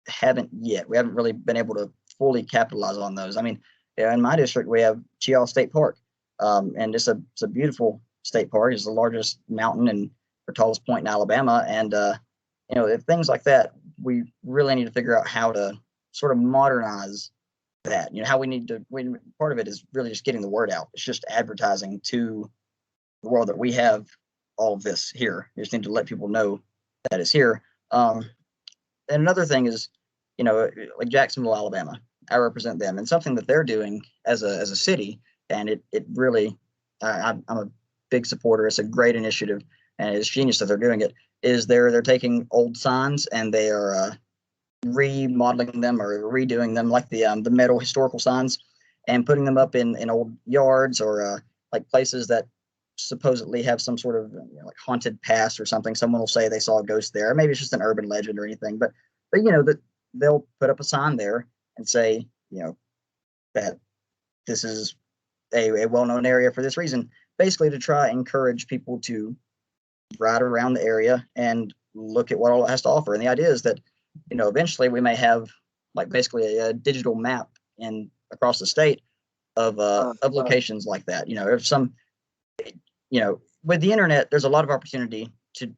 haven't yet. We haven't really been able to fully capitalize on those. I mean, in my district, we have Cheaha State Park, and it's a beautiful state park. It's the largest mountain and the tallest point in Alabama. And, if things like that, we really need to figure out how to sort of modernize that. How part of it is really just getting the word out. It's just advertising to the world that we have all of this here. You just need to let people know that it's here. And another thing is, like Jacksonville, Alabama, I represent them, and something that they're doing as a city, and it really, I'm a big supporter. It's a great initiative, and it's genius that they're doing it. Is they're taking old signs and they are remodeling them or redoing them, like the metal historical signs, and putting them up in old yards or like places that supposedly have some sort of like haunted past or something. Someone will say they saw a ghost there. Maybe it's just an urban legend or anything, but that they'll put up a sign there and say, that this is a well-known area for this reason, basically to try and encourage people to ride around the area and look at what all it has to offer. And the idea is that, eventually we may have like basically a digital map across the state of locations like that. If some, with the internet, there's a lot of opportunity to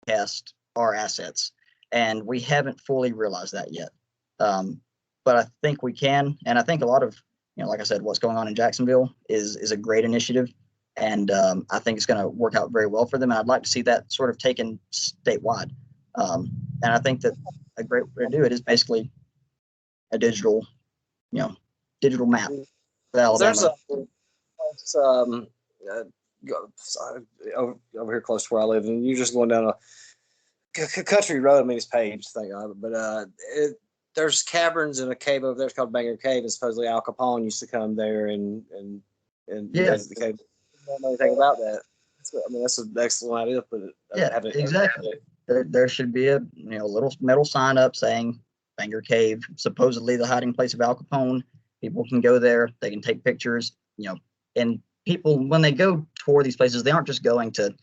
broadcast our assets, and we haven't fully realized that yet. But I think we can, and I think a lot of, like I said, what's going on in Jacksonville is a great initiative, and I think it's going to work out very well for them. And I'd like to see that sort of taken statewide. And I think that a great way to do it is basically a digital map of Alabama. Over here close to where I live, and you're just going down a country road. I mean, it's paved, thank God, but there's caverns in a cave over there. It's called Banger Cave, and supposedly Al Capone used to come there and visit the cave. I don't know anything about that. That's an excellent idea. Exactly. There should be a little metal sign up saying Banger Cave, supposedly the hiding place of Al Capone. People can go there. They can take pictures. And people, when they go tour these places, they aren't just going to.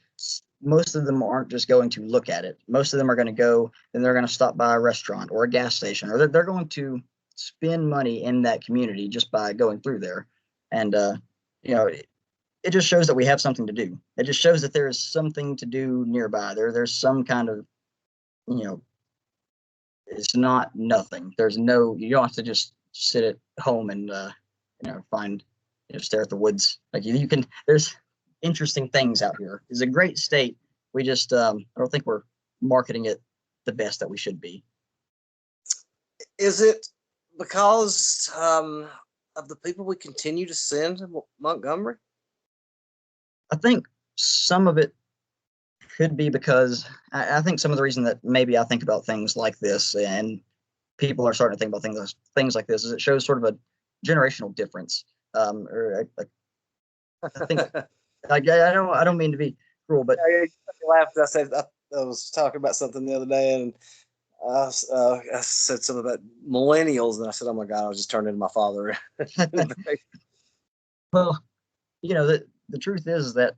Most of them aren't just going to look at it. Most of them are going to go and they're going to stop by a restaurant or a gas station, or they're going to spend money in that community just by going through there. And it just shows that we have something to do. It just shows that there is something to do nearby. There's some kind of, it's not nothing. You don't have to just sit at home and stare at the woods. Like you can. There's interesting things out here. It's a great state. We just I don't think we're marketing it the best that we should be. Is it because of the people we continue to send to Montgomery? I think some of it could be because I think some of the reason that maybe I think about things like this and people are starting to think about things like this is it shows sort of a generational difference. I think I don't mean to be cruel, but I laughed. I said I was talking about something the other day, and I said something about millennials, and I said, "Oh my God, I was just turning into my father." Well, the truth is that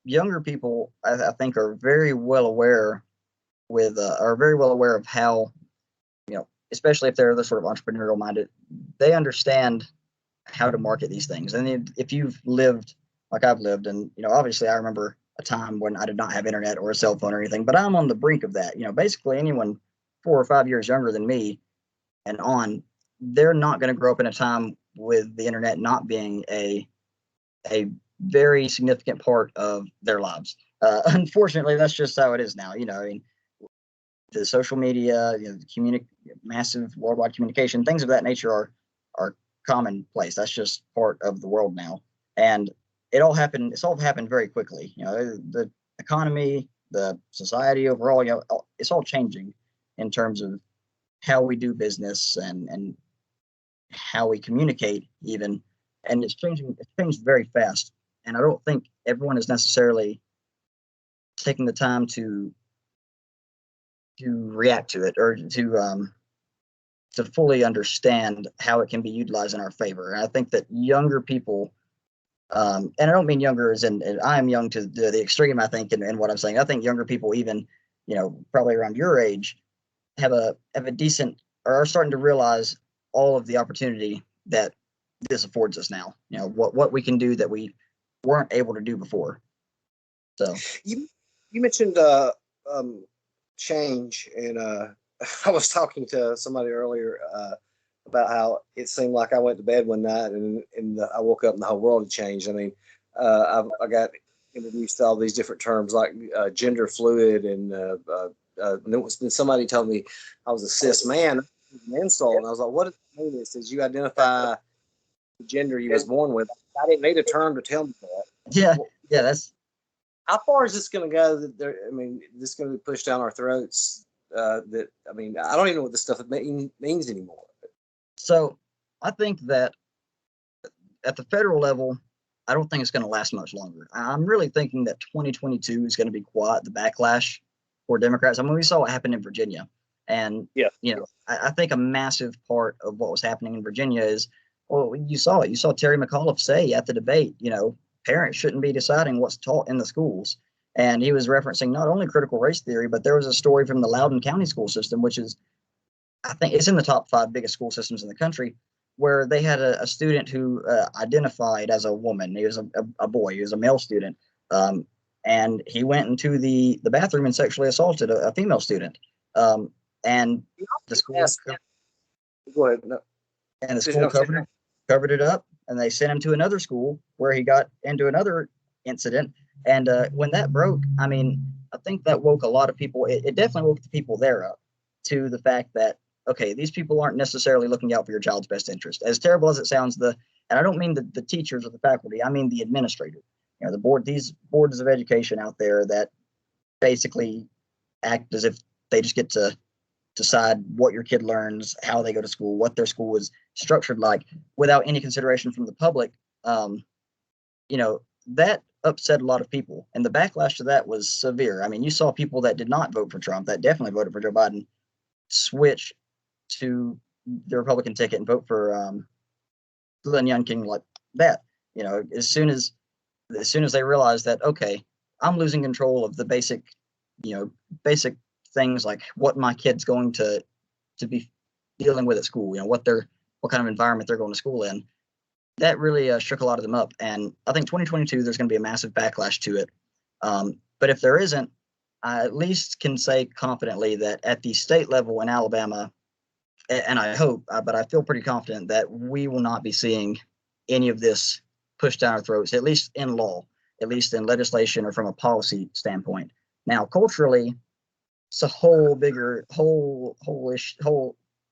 younger people, I think, are very well aware of how, especially if they're the sort of entrepreneurial minded, they understand how to market these things. And if you've lived like I've lived, and obviously I remember a time when I did not have internet or a cell phone or anything, but I'm on the brink of that. Basically anyone 4 or 5 years younger than me and on, they're not going to grow up in a time with the internet not being a very significant part of their lives. Unfortunately, that's just how it is now. I mean, the social media, massive worldwide communication, things of that nature are commonplace. That's just part of the world now, and it's all happened very quickly. The economy, the society overall, it's all changing in terms of how we do business and how we communicate even, and it's changed very fast, and I don't think everyone is necessarily taking the time to react to it, or to fully understand how it can be utilized in our favor. And I think that younger people, and I don't mean younger as in I'm young to the extreme, I think, in what I'm saying. I think younger people, even, probably around your age, have a decent, or are starting to realize all of the opportunity that this affords us now. What we can do that we weren't able to do before. So you mentioned change, and I was talking to somebody earlier about how it seemed like I went to bed one night and I woke up and the whole world had changed. I mean, I got introduced to all these different terms like gender fluid, and then somebody told me I was a cis man. An insult, and I was like, "What does it mean?" It says you identify the gender you was born with. I didn't need a term to tell me that. Yeah, that's. How far is this going to go? I mean, this is going to be pushed down our throats. I mean, I don't even know what this stuff means anymore. So I think that at the federal level, I don't think it's going to last much longer. I'm really thinking that 2022 is going to be quite the backlash for Democrats. I mean, we saw what happened in Virginia, and I think a massive part of what was happening in Virginia is, well, you saw it. You saw Terry McAuliffe say at the debate, parents shouldn't be deciding what's taught in the schools. And he was referencing not only critical race theory, but there was a story from the Loudoun County school system, which is, I think it's in the top 5 biggest school systems in the country, where they had a student who identified as a woman. He was a boy. He was a male student. And he went into the bathroom and sexually assaulted a female student. And the school, go ahead. No. And the school covered it up, and they sent him to another school where he got into another incident. And when that broke, I mean, I think that woke a lot of people. It definitely woke the people there up to the fact that, okay, these people aren't necessarily looking out for your child's best interest. As terrible as it sounds, and I don't mean the teachers or the faculty, I mean the administrators. These boards of education out there that basically act as if they just get to decide what your kid learns, how they go to school, what their school is structured like, without any consideration from the public. That upset a lot of people, and the backlash to that was severe. I mean, you saw people that did not vote for Trump, that definitely voted for Joe Biden, switch to the Republican ticket and vote for Glenn Youngkin like that. As soon as they realized that, okay, I'm losing control of the basic things like what my kid's going to be dealing with at school, what kind of environment they're going to school in. That really shook a lot of them up. And I think 2022, there's going to be a massive backlash to it. But if there isn't, I at least can say confidently that at the state level in Alabama, and I hope, but I feel pretty confident that we will not be seeing any of this pushed down our throats, at least in law, at least in legislation or from a policy standpoint. Now, culturally, it's a whole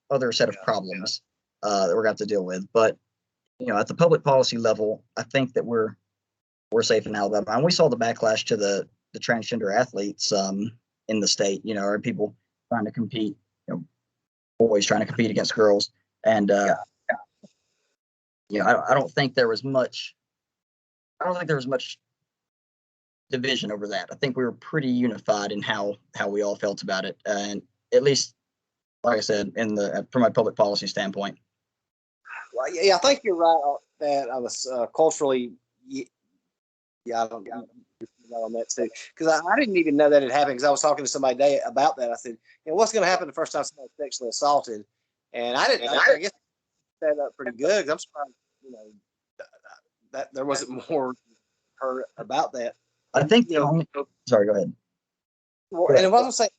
other set of problems that we're going to have to deal with. But at the public policy level, I think that we're safe in Alabama. And we saw the backlash to the transgender athletes in the state. Or people trying to compete, boys trying to compete against girls. And I don't think there was much. I don't think there was much division over that. I think we were pretty unified in how we all felt about it, and at least, like I said, from a public policy standpoint. Well, yeah, I think you're right that I was culturally. Yeah, I don't know on that too, because I didn't even know that it happened. Because I was talking to somebody today about that. I said, what's going to happen the first time somebody's sexually assaulted? And I didn't. I guess that up pretty good. Because I'm surprised, that there wasn't more heard about that. I think the only. Sorry, go ahead. Well, and what I was saying,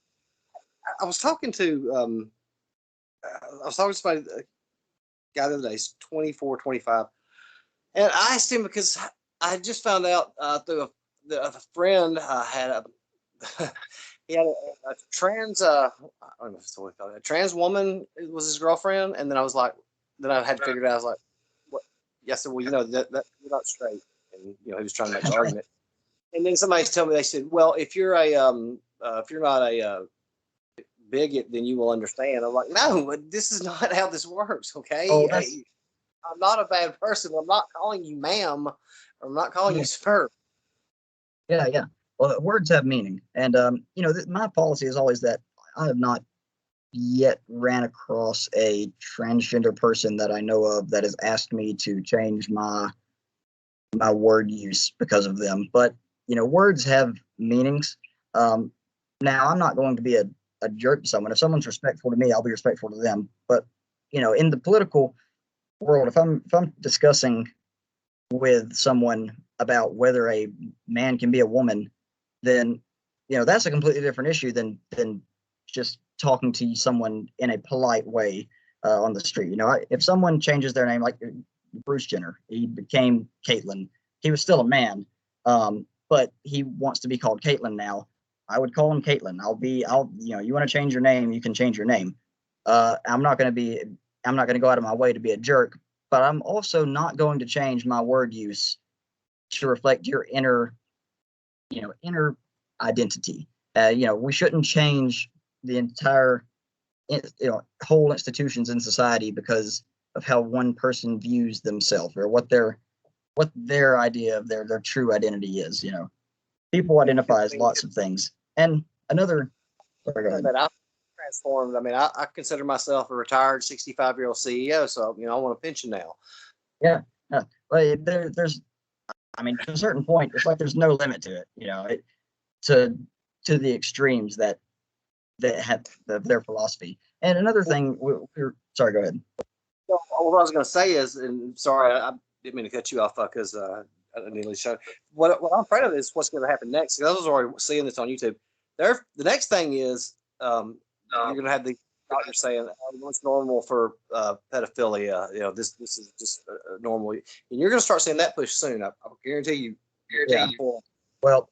I was talking to somebody, a guy the other day. He's 24, 25, and I asked him because I just found out through a friend had a he had a trans I don't know if it's what we call it, a trans woman was his girlfriend, and then I was like, then I had to figure it out. I was like, what? Yeah, I said, well, that you're not straight, and he was trying to make an argument. And then somebody told me, they said, well, if you're not a bigot, then you will understand. I'm like, no, this is not how this works. Okay, Oh, I'm not a bad person. I'm not calling you ma'am. I'm not calling you sir. yeah, yeah. Well, words have meaning, and my policy is always that I have not yet ran across a transgender person that I know of that has asked me to change my word use because of them. But words have meanings. Now, I'm not going to be a jerk to someone. If someone's respectful to me, I'll be respectful to them. But in the political world, if I'm discussing with someone about whether a man can be a woman, then that's a completely different issue than just talking to someone in a polite way on the street. If someone changes their name, like Bruce Jenner, he became Caitlyn. He was still a man, but he wants to be called Caitlyn now. I would call him Caitlyn. You want to change your name, you can change your name. I'm not going to go out of my way to be a jerk, but I'm also not going to change my word use to reflect your inner identity. We shouldn't change the entire, whole institutions in society because of how one person views themselves or what their idea of their true identity is. People identify as lots of things. And another, sorry, go ahead. That I transformed. I mean, I consider myself a retired 65-year-old CEO, so I want a pension now. Yeah, yeah. Well, there's, I mean, to a certain point, it's like there's no limit to it. To the extremes that have their philosophy. And another thing, sorry, go ahead. Well, what I was going to say is, and sorry, I didn't mean to cut you off because I nearly showed. What I'm afraid of is what's going to happen next. Because I was already seeing this on YouTube. The next thing is you're going to have the doctor saying what's normal for pedophilia. This is just normal, and you're going to start seeing that push soon. I guarantee you. Yeah. Well,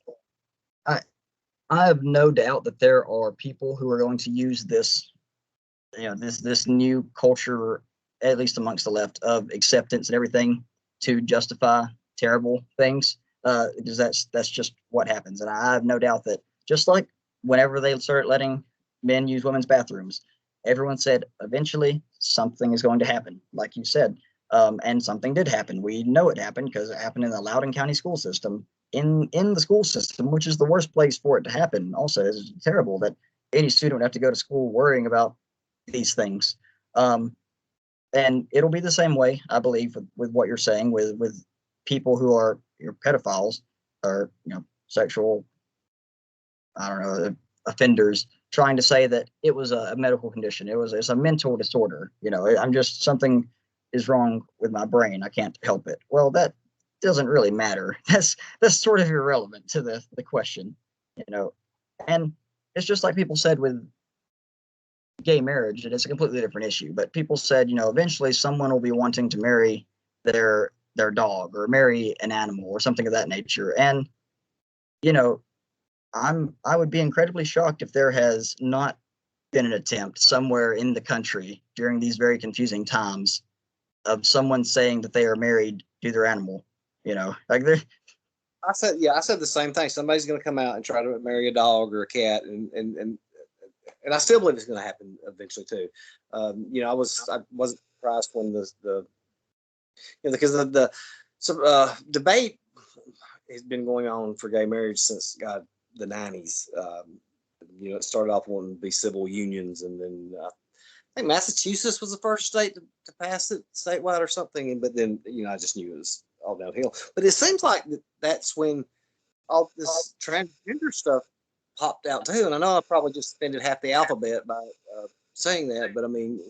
I have no doubt that there are people who are going to use this, this new culture, at least amongst the left, of acceptance and everything to justify terrible things. Because that's just what happens. And I have no doubt that just like whenever they started letting men use women's bathrooms, everyone said eventually something is going to happen, like you said. And something did happen. We know it happened because it happened in the Loudoun County school system. In the school system, which is the worst place for it to happen. Also, it's terrible that any student would have to go to school worrying about these things. And it'll be the same way, I believe, with what you're saying, with people who are pedophiles or sexual, I don't know, offenders, trying to say that it was a medical condition. It's a mental disorder. I'm just, something is wrong with my brain. I can't help it. Well, that doesn't really matter. That's sort of irrelevant to the question, and it's just like people said with gay marriage, and it's a completely different issue, but people said, eventually someone will be wanting to marry their dog or marry an animal or something of that nature. And I would be incredibly shocked if there has not been an attempt somewhere in the country during these very confusing times of someone saying that they are married to their animal. Like they're. I said the same thing. Somebody's going to come out and try to marry a dog or a cat, and I still believe it's going to happen eventually too. I wasn't surprised when because the debate has been going on for gay marriage since the 90s. It started off wanting to be civil unions, and then I think Massachusetts was the first state to pass it statewide or something. But then I just knew it was all downhill. But it seems like that's when all this transgender stuff popped out too. And I know I probably just offended half the alphabet by saying that, but I mean,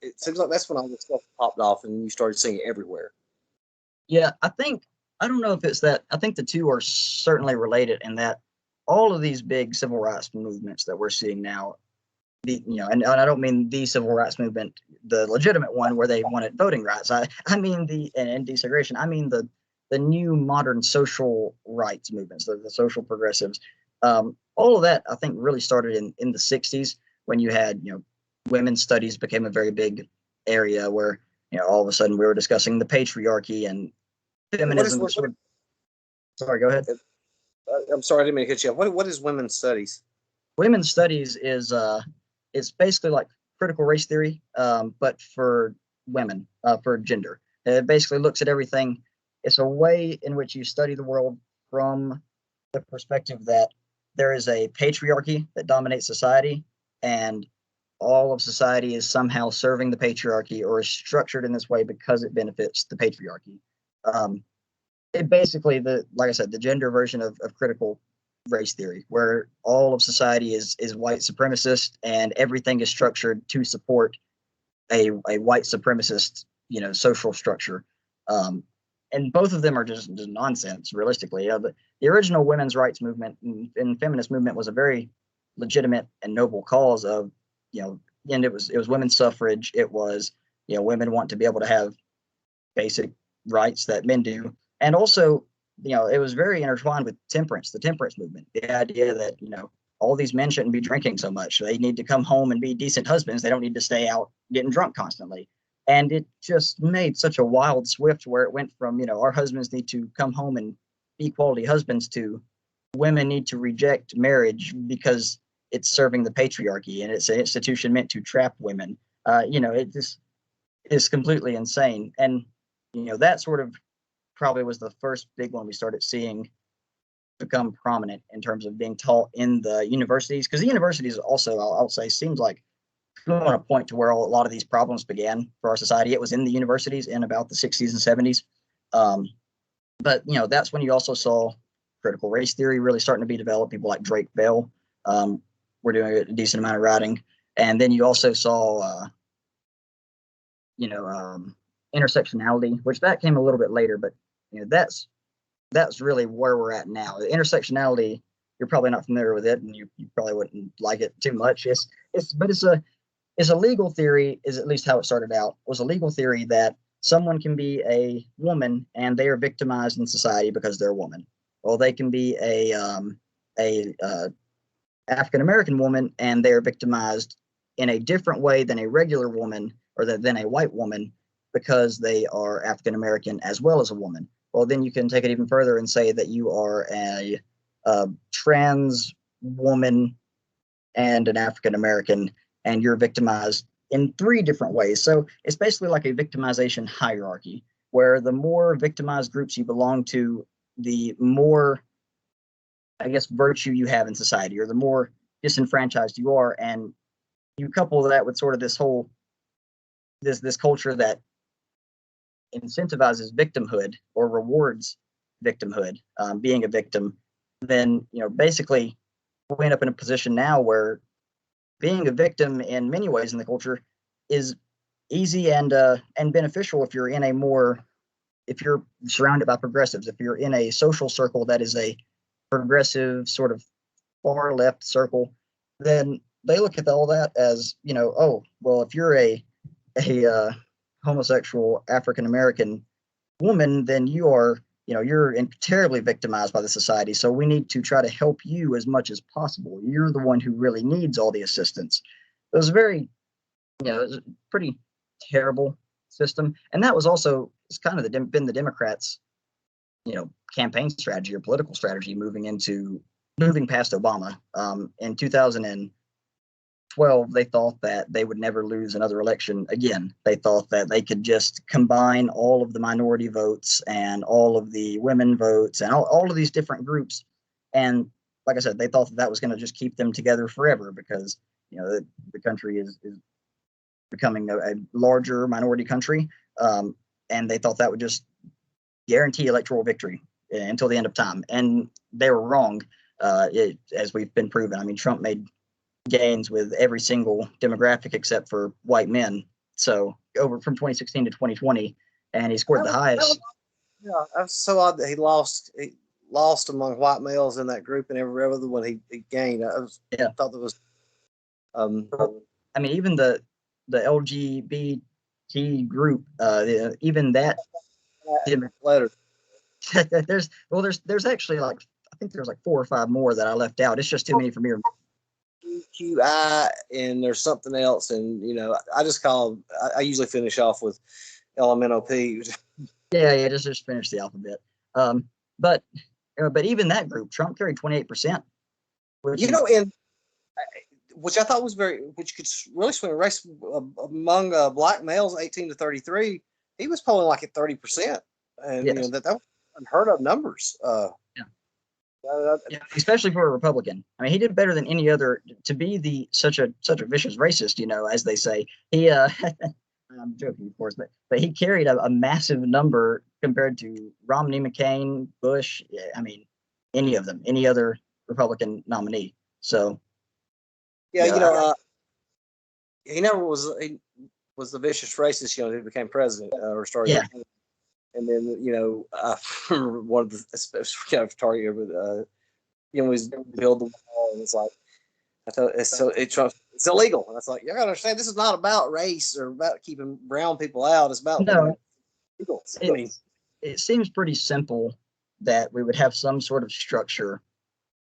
it seems like that's when all this stuff popped off and you started seeing it everywhere. Yeah, I don't know if it's that. I think the two are certainly related in that all of these big civil rights movements that we're seeing now, and I don't mean the civil rights movement, the legitimate one where they wanted voting rights. I mean and desegregation. I mean the new modern social rights movements, the social progressives. All of that, I think, really started in the 60s when you had, women's studies became a very big area where, all of a sudden we were discussing the patriarchy and feminism. Sorry, go ahead. I'm sorry, I didn't mean to cut you off. What is women's studies? Women's studies is it's basically like critical race theory, but for women, for gender. It basically looks at everything. It's a way in which you study the world from the perspective that there is a patriarchy that dominates society, and all of society is somehow serving the patriarchy or is structured in this way because it benefits the patriarchy. It basically, like I said, the gender version of critical race theory, where all of society is white supremacist and everything is structured to support a white supremacist, social structure. And both of them are just nonsense, realistically. The original women's rights movement and feminist movement was a very legitimate and noble cause of, and it was women's suffrage. It was, women want to be able to have basic rights that men do. And also, it was very intertwined with temperance, the temperance movement, the idea that, all these men shouldn't be drinking so much. They need to come home and be decent husbands. They don't need to stay out getting drunk constantly. And it just made such a wild swift where it went from, our husbands need to come home and be quality husbands to women need to reject marriage because it's serving the patriarchy and it's an institution meant to trap women. It just is completely insane. And, that sort of probably was the first big one we started seeing become prominent in terms of being taught in the universities. Because the universities also, I'll say, seems like if we want to point to where a lot of these problems began for our society, it was in the universities in about the 60s and 70s. But, that's when you also saw critical race theory really starting to be developed. People like Drake Bell were doing a decent amount of writing. And then you also saw, intersectionality, which that came a little bit later, but that's really where we're at now. The intersectionality, you're probably not familiar with it, and you probably wouldn't like it too much. It's a legal theory, is at least how it started out. Was a legal theory that someone can be a woman and they are victimized in society because they're a woman. Well, they can be a African American woman and they are victimized in a different way than a regular woman or than a white woman because they are African American as well as a woman. Well, then you can take it even further and say that you are a trans woman and an African American, and you're victimized in 3 different ways. So it's basically like a victimization hierarchy, where the more victimized groups you belong to, the more, I guess, virtue you have in society, or the more disenfranchised you are. And you couple that with sort of this whole this culture that incentivizes victimhood or rewards victimhood, being a victim, then basically we end up in a position now where being a victim in many ways in the culture is easy and beneficial if you're surrounded by progressives, if you're in a social circle that is a progressive sort of far left circle, then they look at all that as, oh, well, if you're a homosexual African American woman, then you're terribly victimized by the society. So we need to try to help you as much as possible. You're the one who really needs all the assistance. It was it was a pretty terrible system. And that was also, it's kind of been the Democrats, campaign strategy or political strategy moving past Obama. In 2012, they thought that they would never lose another election again. They thought that they could just combine all of the minority votes and all of the women votes and all of these different groups. And like I said, they thought that was going to just keep them together forever because, the country is becoming a larger minority country. And they thought that would just guarantee electoral victory until the end of time. And they were wrong, as we've been proven. I mean, Trump made gains with every single demographic except for white men. So over from 2016 to 2020, and he scored the highest. Yeah, that's so odd that he lost lost among white males in that group, and every other one he gained. Yeah. Thought that was. I mean, even the LGBT group, even that Letter. there's actually like, I think there's like 4 or 5 more that I left out. It's just too many for me. QI, and there's something else, and I just call. I usually finish off with LMNOP. Yeah, just finish the alphabet. But even that group, Trump carried 28%. And which I thought was which could really swing a race among black males 18 to 33. He was polling like at 30%, and yes. that was unheard of numbers. Yeah, especially for a Republican. I mean, he did better than any other to be such a vicious racist, as they say. He I'm joking, of course, but he carried a massive number compared to Romney, McCain, Bush. I mean, any of them, any other Republican nominee. So he never was. He was the vicious racist, who became president or started. Yeah. And then one of the target with was build the wall, and it's like I thought it's illegal. And it's like, you gotta understand, this is not about race or about keeping brown people out. It's about legal. It seems pretty simple that we would have some sort of structure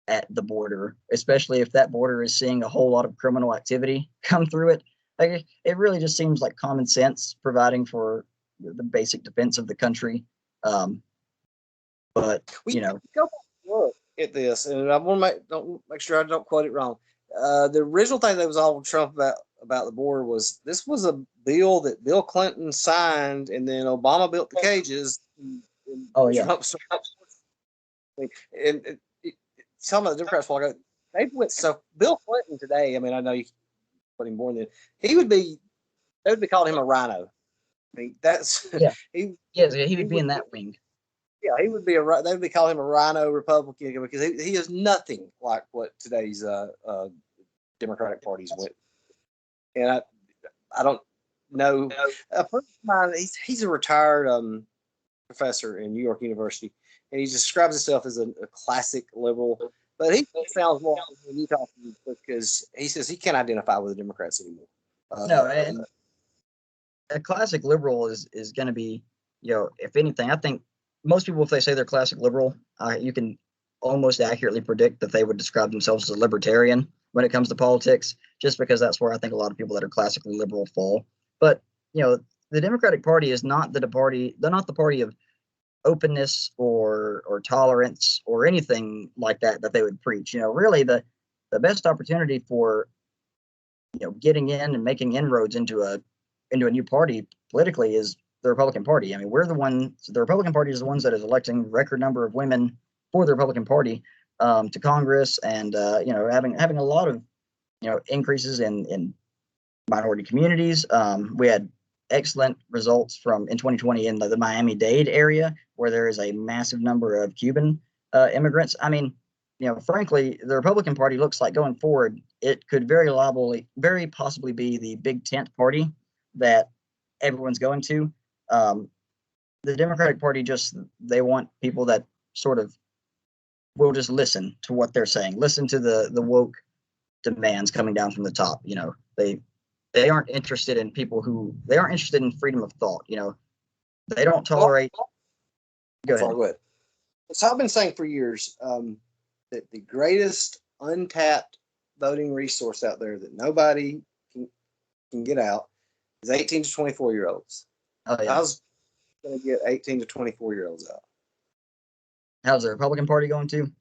at the border, especially if that border is seeing a whole lot of criminal activity come through it. Like, it really just seems like common sense, providing for the basic defense of the country. But go look at this, and I want to make sure I don't quote it wrong. The original thing that was all Trump about the border was this was a bill that Bill Clinton signed, and then Obama built the cages. And Trump, and some of the Democrats will go, they went. So Bill Clinton today, I mean, I know you put him more than they would be calling him a rhino. I mean, that's he would be in that wing. Yeah, he would be they would be calling him a rhino Republican because he is nothing like what today's Democratic Party's with. And I don't know. A friend of mine, he's a retired professor in New York University, and he describes himself as a classic liberal. But he sounds more when you talk to him because he says he can't identify with the Democrats anymore. No, and a classic liberal is going to be, if anything, I think most people, if they say they're classic liberal, you can almost accurately predict that they would describe themselves as a libertarian when it comes to politics, just because that's where I think a lot of people that are classically liberal fall. But, the Democratic Party is not the party. They're not the party of openness or tolerance or anything like that they would preach. Really the best opportunity for, getting in and making inroads into a new party politically is the Republican Party. I mean, the Republican Party is the ones that is electing record number of women for the Republican Party to Congress, and having a lot of increases in minority communities. We had excellent results in 2020 in the Miami-Dade area, where there is a massive number of Cuban immigrants. I mean, frankly, the Republican Party looks like going forward, it could very possibly be the big tent party that everyone's going to. The Democratic Party they want people that sort of will just listen to what they're saying, listen to the woke demands coming down from the top. They aren't interested in they aren't interested in freedom of thought. They don't tolerate. Go ahead. So I've been saying for years that the greatest untapped voting resource out there that nobody can get out is 18 to 24-year-olds. Oh, yeah. I was going to get 18 to 24-year-olds out. How's the Republican Party going to?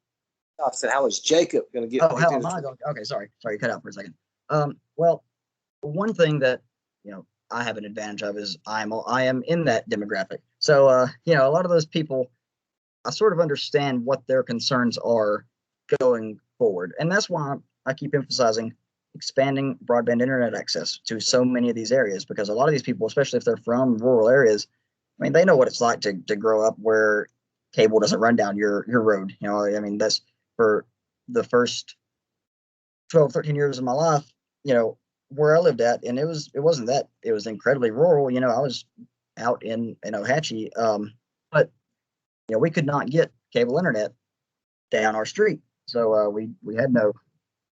I said, how is Jacob going to get? Oh, how am I going? Okay, sorry, you cut out for a second. Well, one thing that I have an advantage of is I am in that demographic. So a lot of those people, I sort of understand what their concerns are going forward, and that's why I keep emphasizing expanding broadband internet access to so many of these areas, because a lot of these people, especially if they're from rural areas, I mean, they know what it's like to grow up where cable doesn't run down your road. I mean, that's for the first 12, 13 years of my life, where I lived at, and it was incredibly rural. I was out in Ohatchee, but we could not get cable internet down our street. So we had no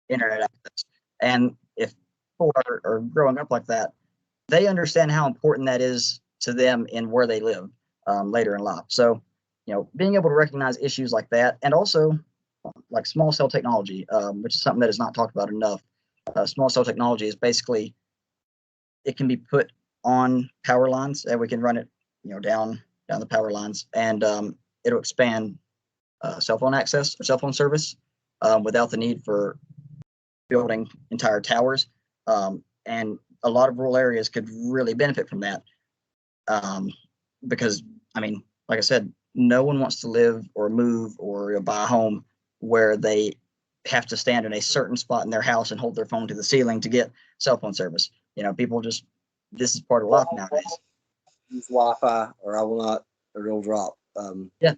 internet access. And if people are growing up like that, they understand how important that is to them in where they live later in life. So, being able to recognize issues like that, and also like small cell technology, which is something that is not talked about enough. Small cell technology is basically, it can be put on power lines, and we can run it, down the power lines, and it'll expand cell phone access or cell phone service without the need for building entire towers. And a lot of rural areas could really benefit from that. Because, like I said, no one wants to live or move or buy a home where they have to stand in a certain spot in their house and hold their phone to the ceiling to get cell phone service. People just, this is part of life nowadays. Use Wi-Fi, or I will not, or it'll drop. Yeah.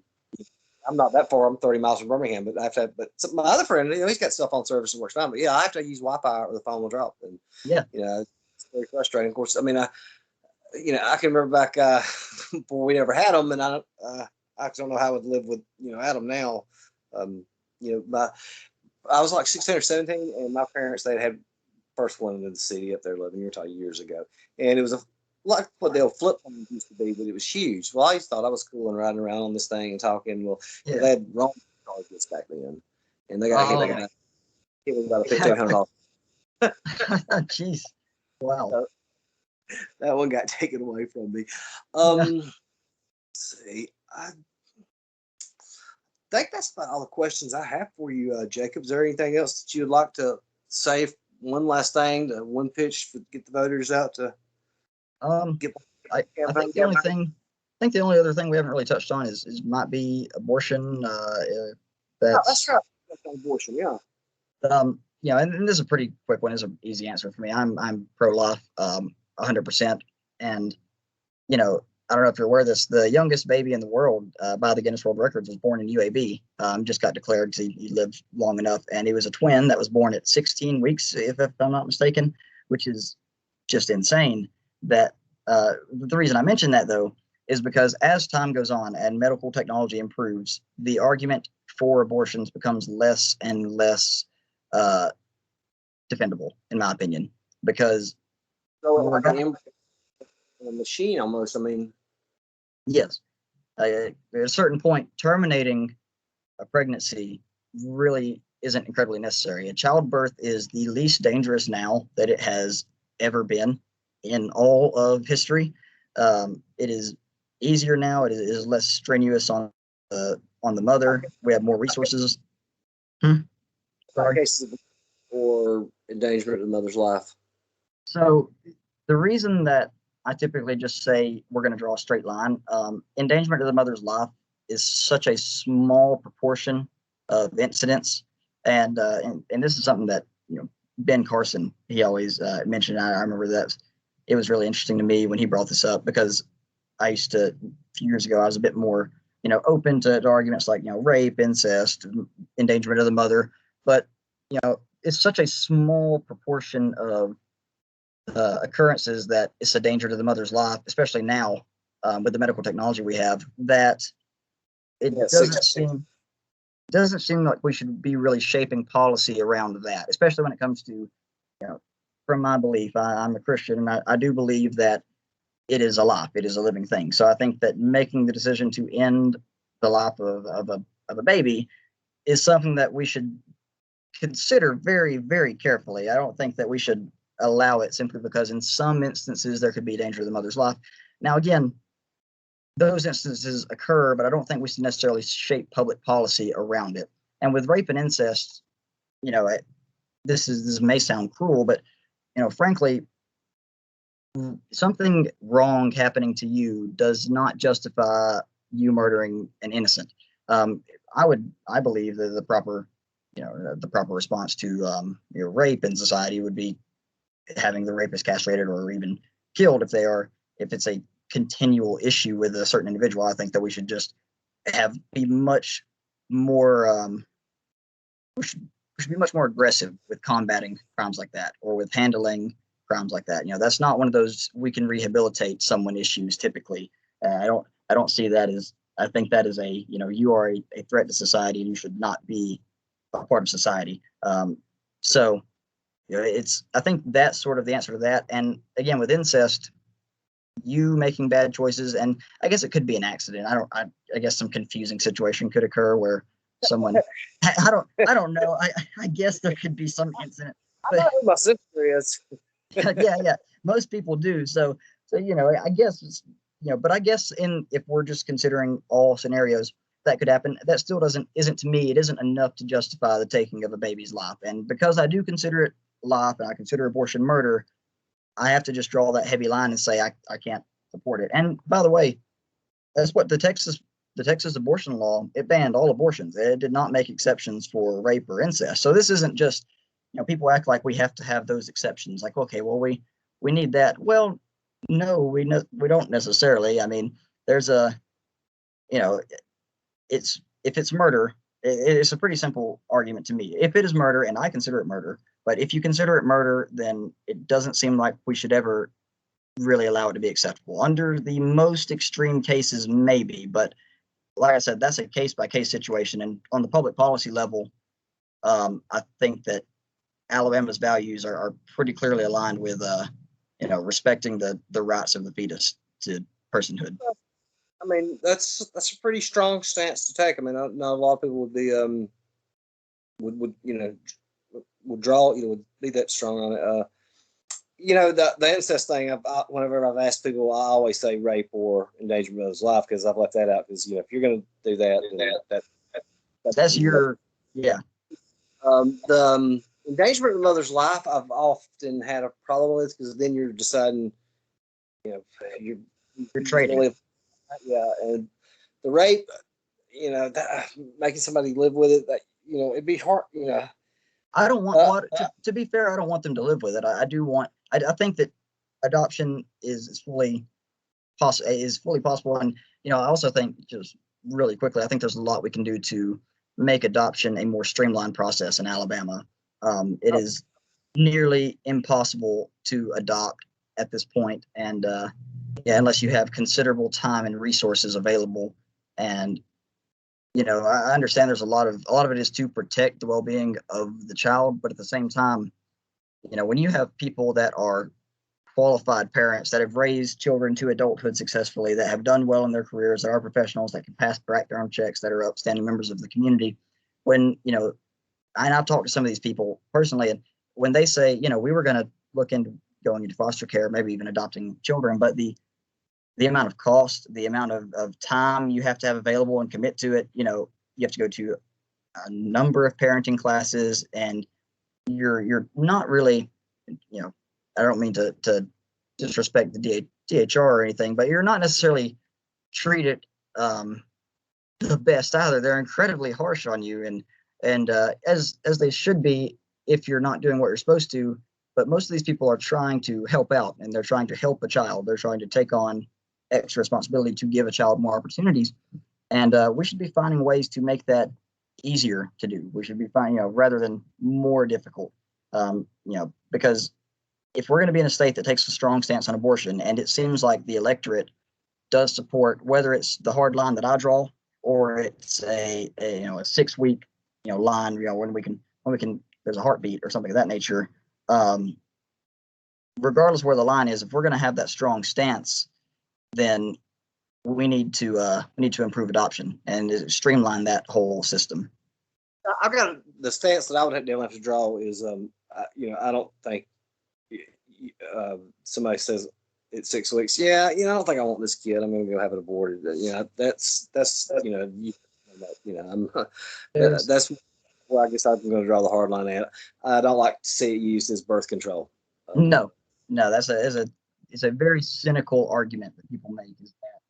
I'm not that far. I'm 30 miles from Birmingham, but I have to. But my other friend, he's got cell phone service and works fine. But yeah, I have to use Wi-Fi or the phone will drop. And yeah, it's very frustrating. Of course, I can remember back before we never had them, and I don't know how I would live with Adam now. I was like 16 or 17, and my parents, they had first one in the city up there 11 years ago, and it was like what the old flip phone used to be, but it was huge. Well, I just thought I was cool and riding around on this thing and talking. Well, they had wrong charges back then, and they got hit with about $1,500. Jeez, wow. So, that one got taken away from me. Let's see. I think that's about all the questions I have for you, Jacob. Is there anything else that you'd like to say? One last thing, one pitch to get the voters out to get. I think the only other thing we haven't really touched on is might be abortion. That's right. That's abortion, yeah. And this is a pretty quick one. It's an easy answer for me. I'm pro-life, 100%. And I don't know if you're aware of this. The youngest baby in the world by the Guinness World Records was born in UAB. Just got declared because he lived long enough, and he was a twin that was born at 16 weeks, if I'm not mistaken, which is just insane. That the reason I mention that though is because as time goes on and medical technology improves, the argument for abortions becomes less and less defendable, in my opinion, because like a machine almost. Yes, at a certain point, terminating a pregnancy really isn't incredibly necessary. A childbirth is the least dangerous now that it has ever been in all of history. It is easier now. It is less strenuous on the mother. We have more resources. Cases or endangerment of the mother's life. So the reason that I typically just say we're going to draw a straight line, endangerment of the mother's life is such a small proportion of incidents, and this is something that Ben Carson, he always mentioned. I remember that it was really interesting to me when he brought this up, because I used to, a few years ago, I was a bit more open to arguments like rape, incest, endangerment of the mother, but it's such a small proportion of occurrences that it's a danger to the mother's life, especially now with the medical technology we have, that it doesn't seem like we should be really shaping policy around that, especially when it comes to, from my belief, I'm a Christian, and I do believe that it is a life, it is a living thing. So I think that making the decision to end the life of a baby is something that we should consider very, very carefully. I don't think that we should allow it simply because in some instances there could be danger to the mother's life. Now, again, those instances occur, but I don't think we should necessarily shape public policy around it. And with rape and incest, this may sound cruel, but frankly, something wrong happening to you does not justify you murdering an innocent. I believe that the proper response to rape in society would be having the rapist castrated or even killed if it's a continual issue with a certain individual. I think that we should just be much more we should be much more aggressive with combating crimes like that, or with handling crimes like that. That's not one of those we can rehabilitate someone issues typically. I don't see that as I think that is you are a threat to society and you should not be a part of society. So I think that's sort of the answer to that. And again, with incest, you making bad choices, and I guess it could be an accident. I guess some confusing situation could occur where someone, I don't know. I guess there could be some incident. I know who my sister is. Yeah. Most people do. So, I guess but I guess if we're just considering all scenarios that could happen, that still isn't to me, it isn't enough to justify the taking of a baby's life. And because I do consider it life and I consider abortion murder, I have to just draw that heavy line and say I can't support it. And by the way, that's what the Texas abortion law, it banned all abortions. It did not make exceptions for rape or incest. So this isn't just, people act like we have to have those exceptions. Like, okay, well, we need that. Well, no, we don't necessarily. I mean, there's if it's murder, it's a pretty simple argument to me. If it is murder, and I consider it murder, but if you consider it murder, then it doesn't seem like we should ever really allow it to be acceptable. Under the most extreme cases, maybe, but like I said, that's a case-by-case situation. And on the public policy level, I think that Alabama's values are pretty clearly aligned with, respecting the rights of the fetus to personhood. I mean, that's a pretty strong stance to take. I mean, not a lot of people would be would draw, would be that strong on it. The incest thing, whenever I've asked people, I always say rape or endangerment of his life, because I've left that out, because if you're going to do that, that's your, yeah. The endangerment of another's life, I've often had a problem with, because then you're deciding, you're trading. Really, yeah, and the rape, making somebody live with it, that it'd be hard, I don't want to be fair, I don't want them to live with it. I think that adoption is fully possible. And, I also think, just really quickly, I think there's a lot we can do to make adoption a more streamlined process in Alabama. It is nearly impossible to adopt at this point. And, unless you have considerable time and resources available. And, I understand there's a lot of it is to protect the well-being of the child, but at the same time, when you have people that are qualified parents that have raised children to adulthood successfully, that have done well in their careers, that are professionals, that can pass background checks, that are upstanding members of the community, and I've talked to some of these people personally, and when they say, we were going to look into going into foster care, maybe even adopting children, but the amount of cost, the amount of time you have to have available and commit to it, you have to go to a number of parenting classes, and you're not really, I don't mean to disrespect the DHR or anything, but you're not necessarily treated the best either. They're incredibly harsh on you, and as they should be if you're not doing what you're supposed to. But most of these people are trying to help out, and they're trying to help a child. They're trying to take on extra responsibility to give a child more opportunities. And we should be finding ways to make that easier to do. We should be finding, rather than more difficult, because if we're going to be in a state that takes a strong stance on abortion, and it seems like the electorate does support, whether it's the hard line that I draw, or it's a 6-week, line, when we can, there's a heartbeat or something of that nature. Regardless where the line is, if we're going to have that strong stance, then we need to improve adoption and streamline that whole system. I've got the stance that I would have to draw is, I don't think somebody says it's 6 weeks. Yeah, I don't think I want this kid. I'm going to go have it aborted. That's that's where I guess I'm going to draw the hard line at. I don't like to see it used as birth control. No, that's it's a very cynical argument that people make, is that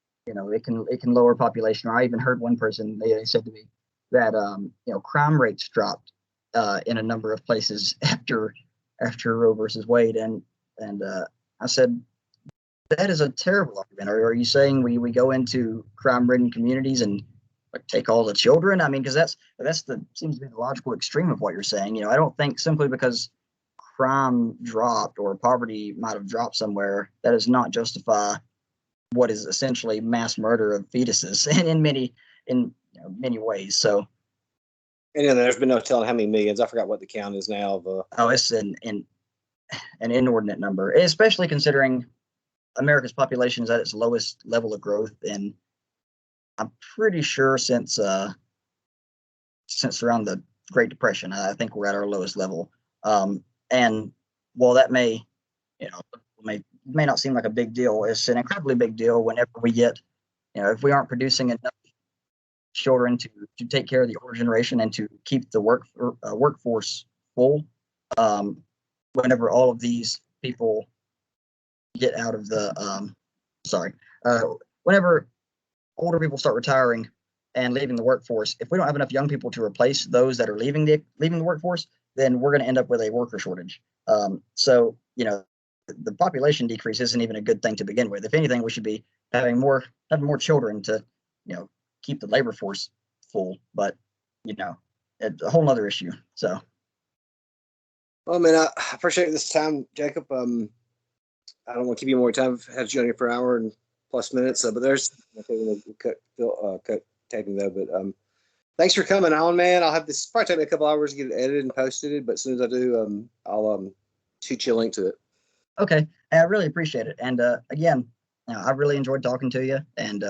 it can lower population. Or I even heard one person, they said to me that crime rates dropped in a number of places after Roe versus Wade, and I said, that is a terrible argument. Are you saying we go into crime-ridden communities and take all the children? I mean, because that's seems to be the logical extreme of what you're saying. I don't think simply because crime dropped or poverty might have dropped somewhere, that does not justify what is essentially mass murder of fetuses, and in many ways. So, And then there's been no telling how many millions. I forgot what the count is now. oh, it's an inordinate number, especially considering America's population is at its lowest level of growth, and I'm pretty sure since around the Great Depression. I think we're at our lowest level. And while that may not seem like a big deal, it's an incredibly big deal whenever we get, if we aren't producing enough children to take care of the older generation and to keep the workforce full. Whenever all of these people get out of the whenever older people start retiring and leaving the workforce, if we don't have enough young people to replace those that are leaving the workforce, then we're going to end up with a worker shortage. So the population decrease isn't even a good thing to begin with. If anything, we should be having more children to keep the labor force full. But it's a whole other issue. So. Well, man, I appreciate this time, Jacob. I don't want to keep you more time. I've had you on here for an hour and plus minutes, but there's cut taping though. But thanks for coming on, man. I'll have this probably take me a couple hours to get it edited and posted, but as soon as I do, I'll shoot you a link to it. Okay, I really appreciate it. And again, I really enjoyed talking to you, and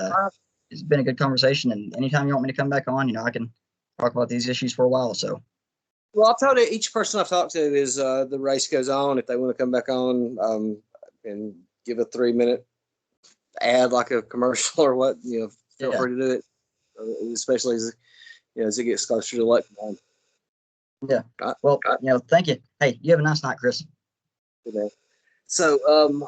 it's been a good conversation. And anytime you want me to come back on, I can talk about these issues for a while. So. Well, I'll tell you, each person I've talked to is the race goes on. If they want to come back on and give a 3-minute ad like a commercial or what, feel free to do it, especially as it gets closer to election time. Yeah. Well, thank you. Hey, you have a nice night, Chris. Good day. So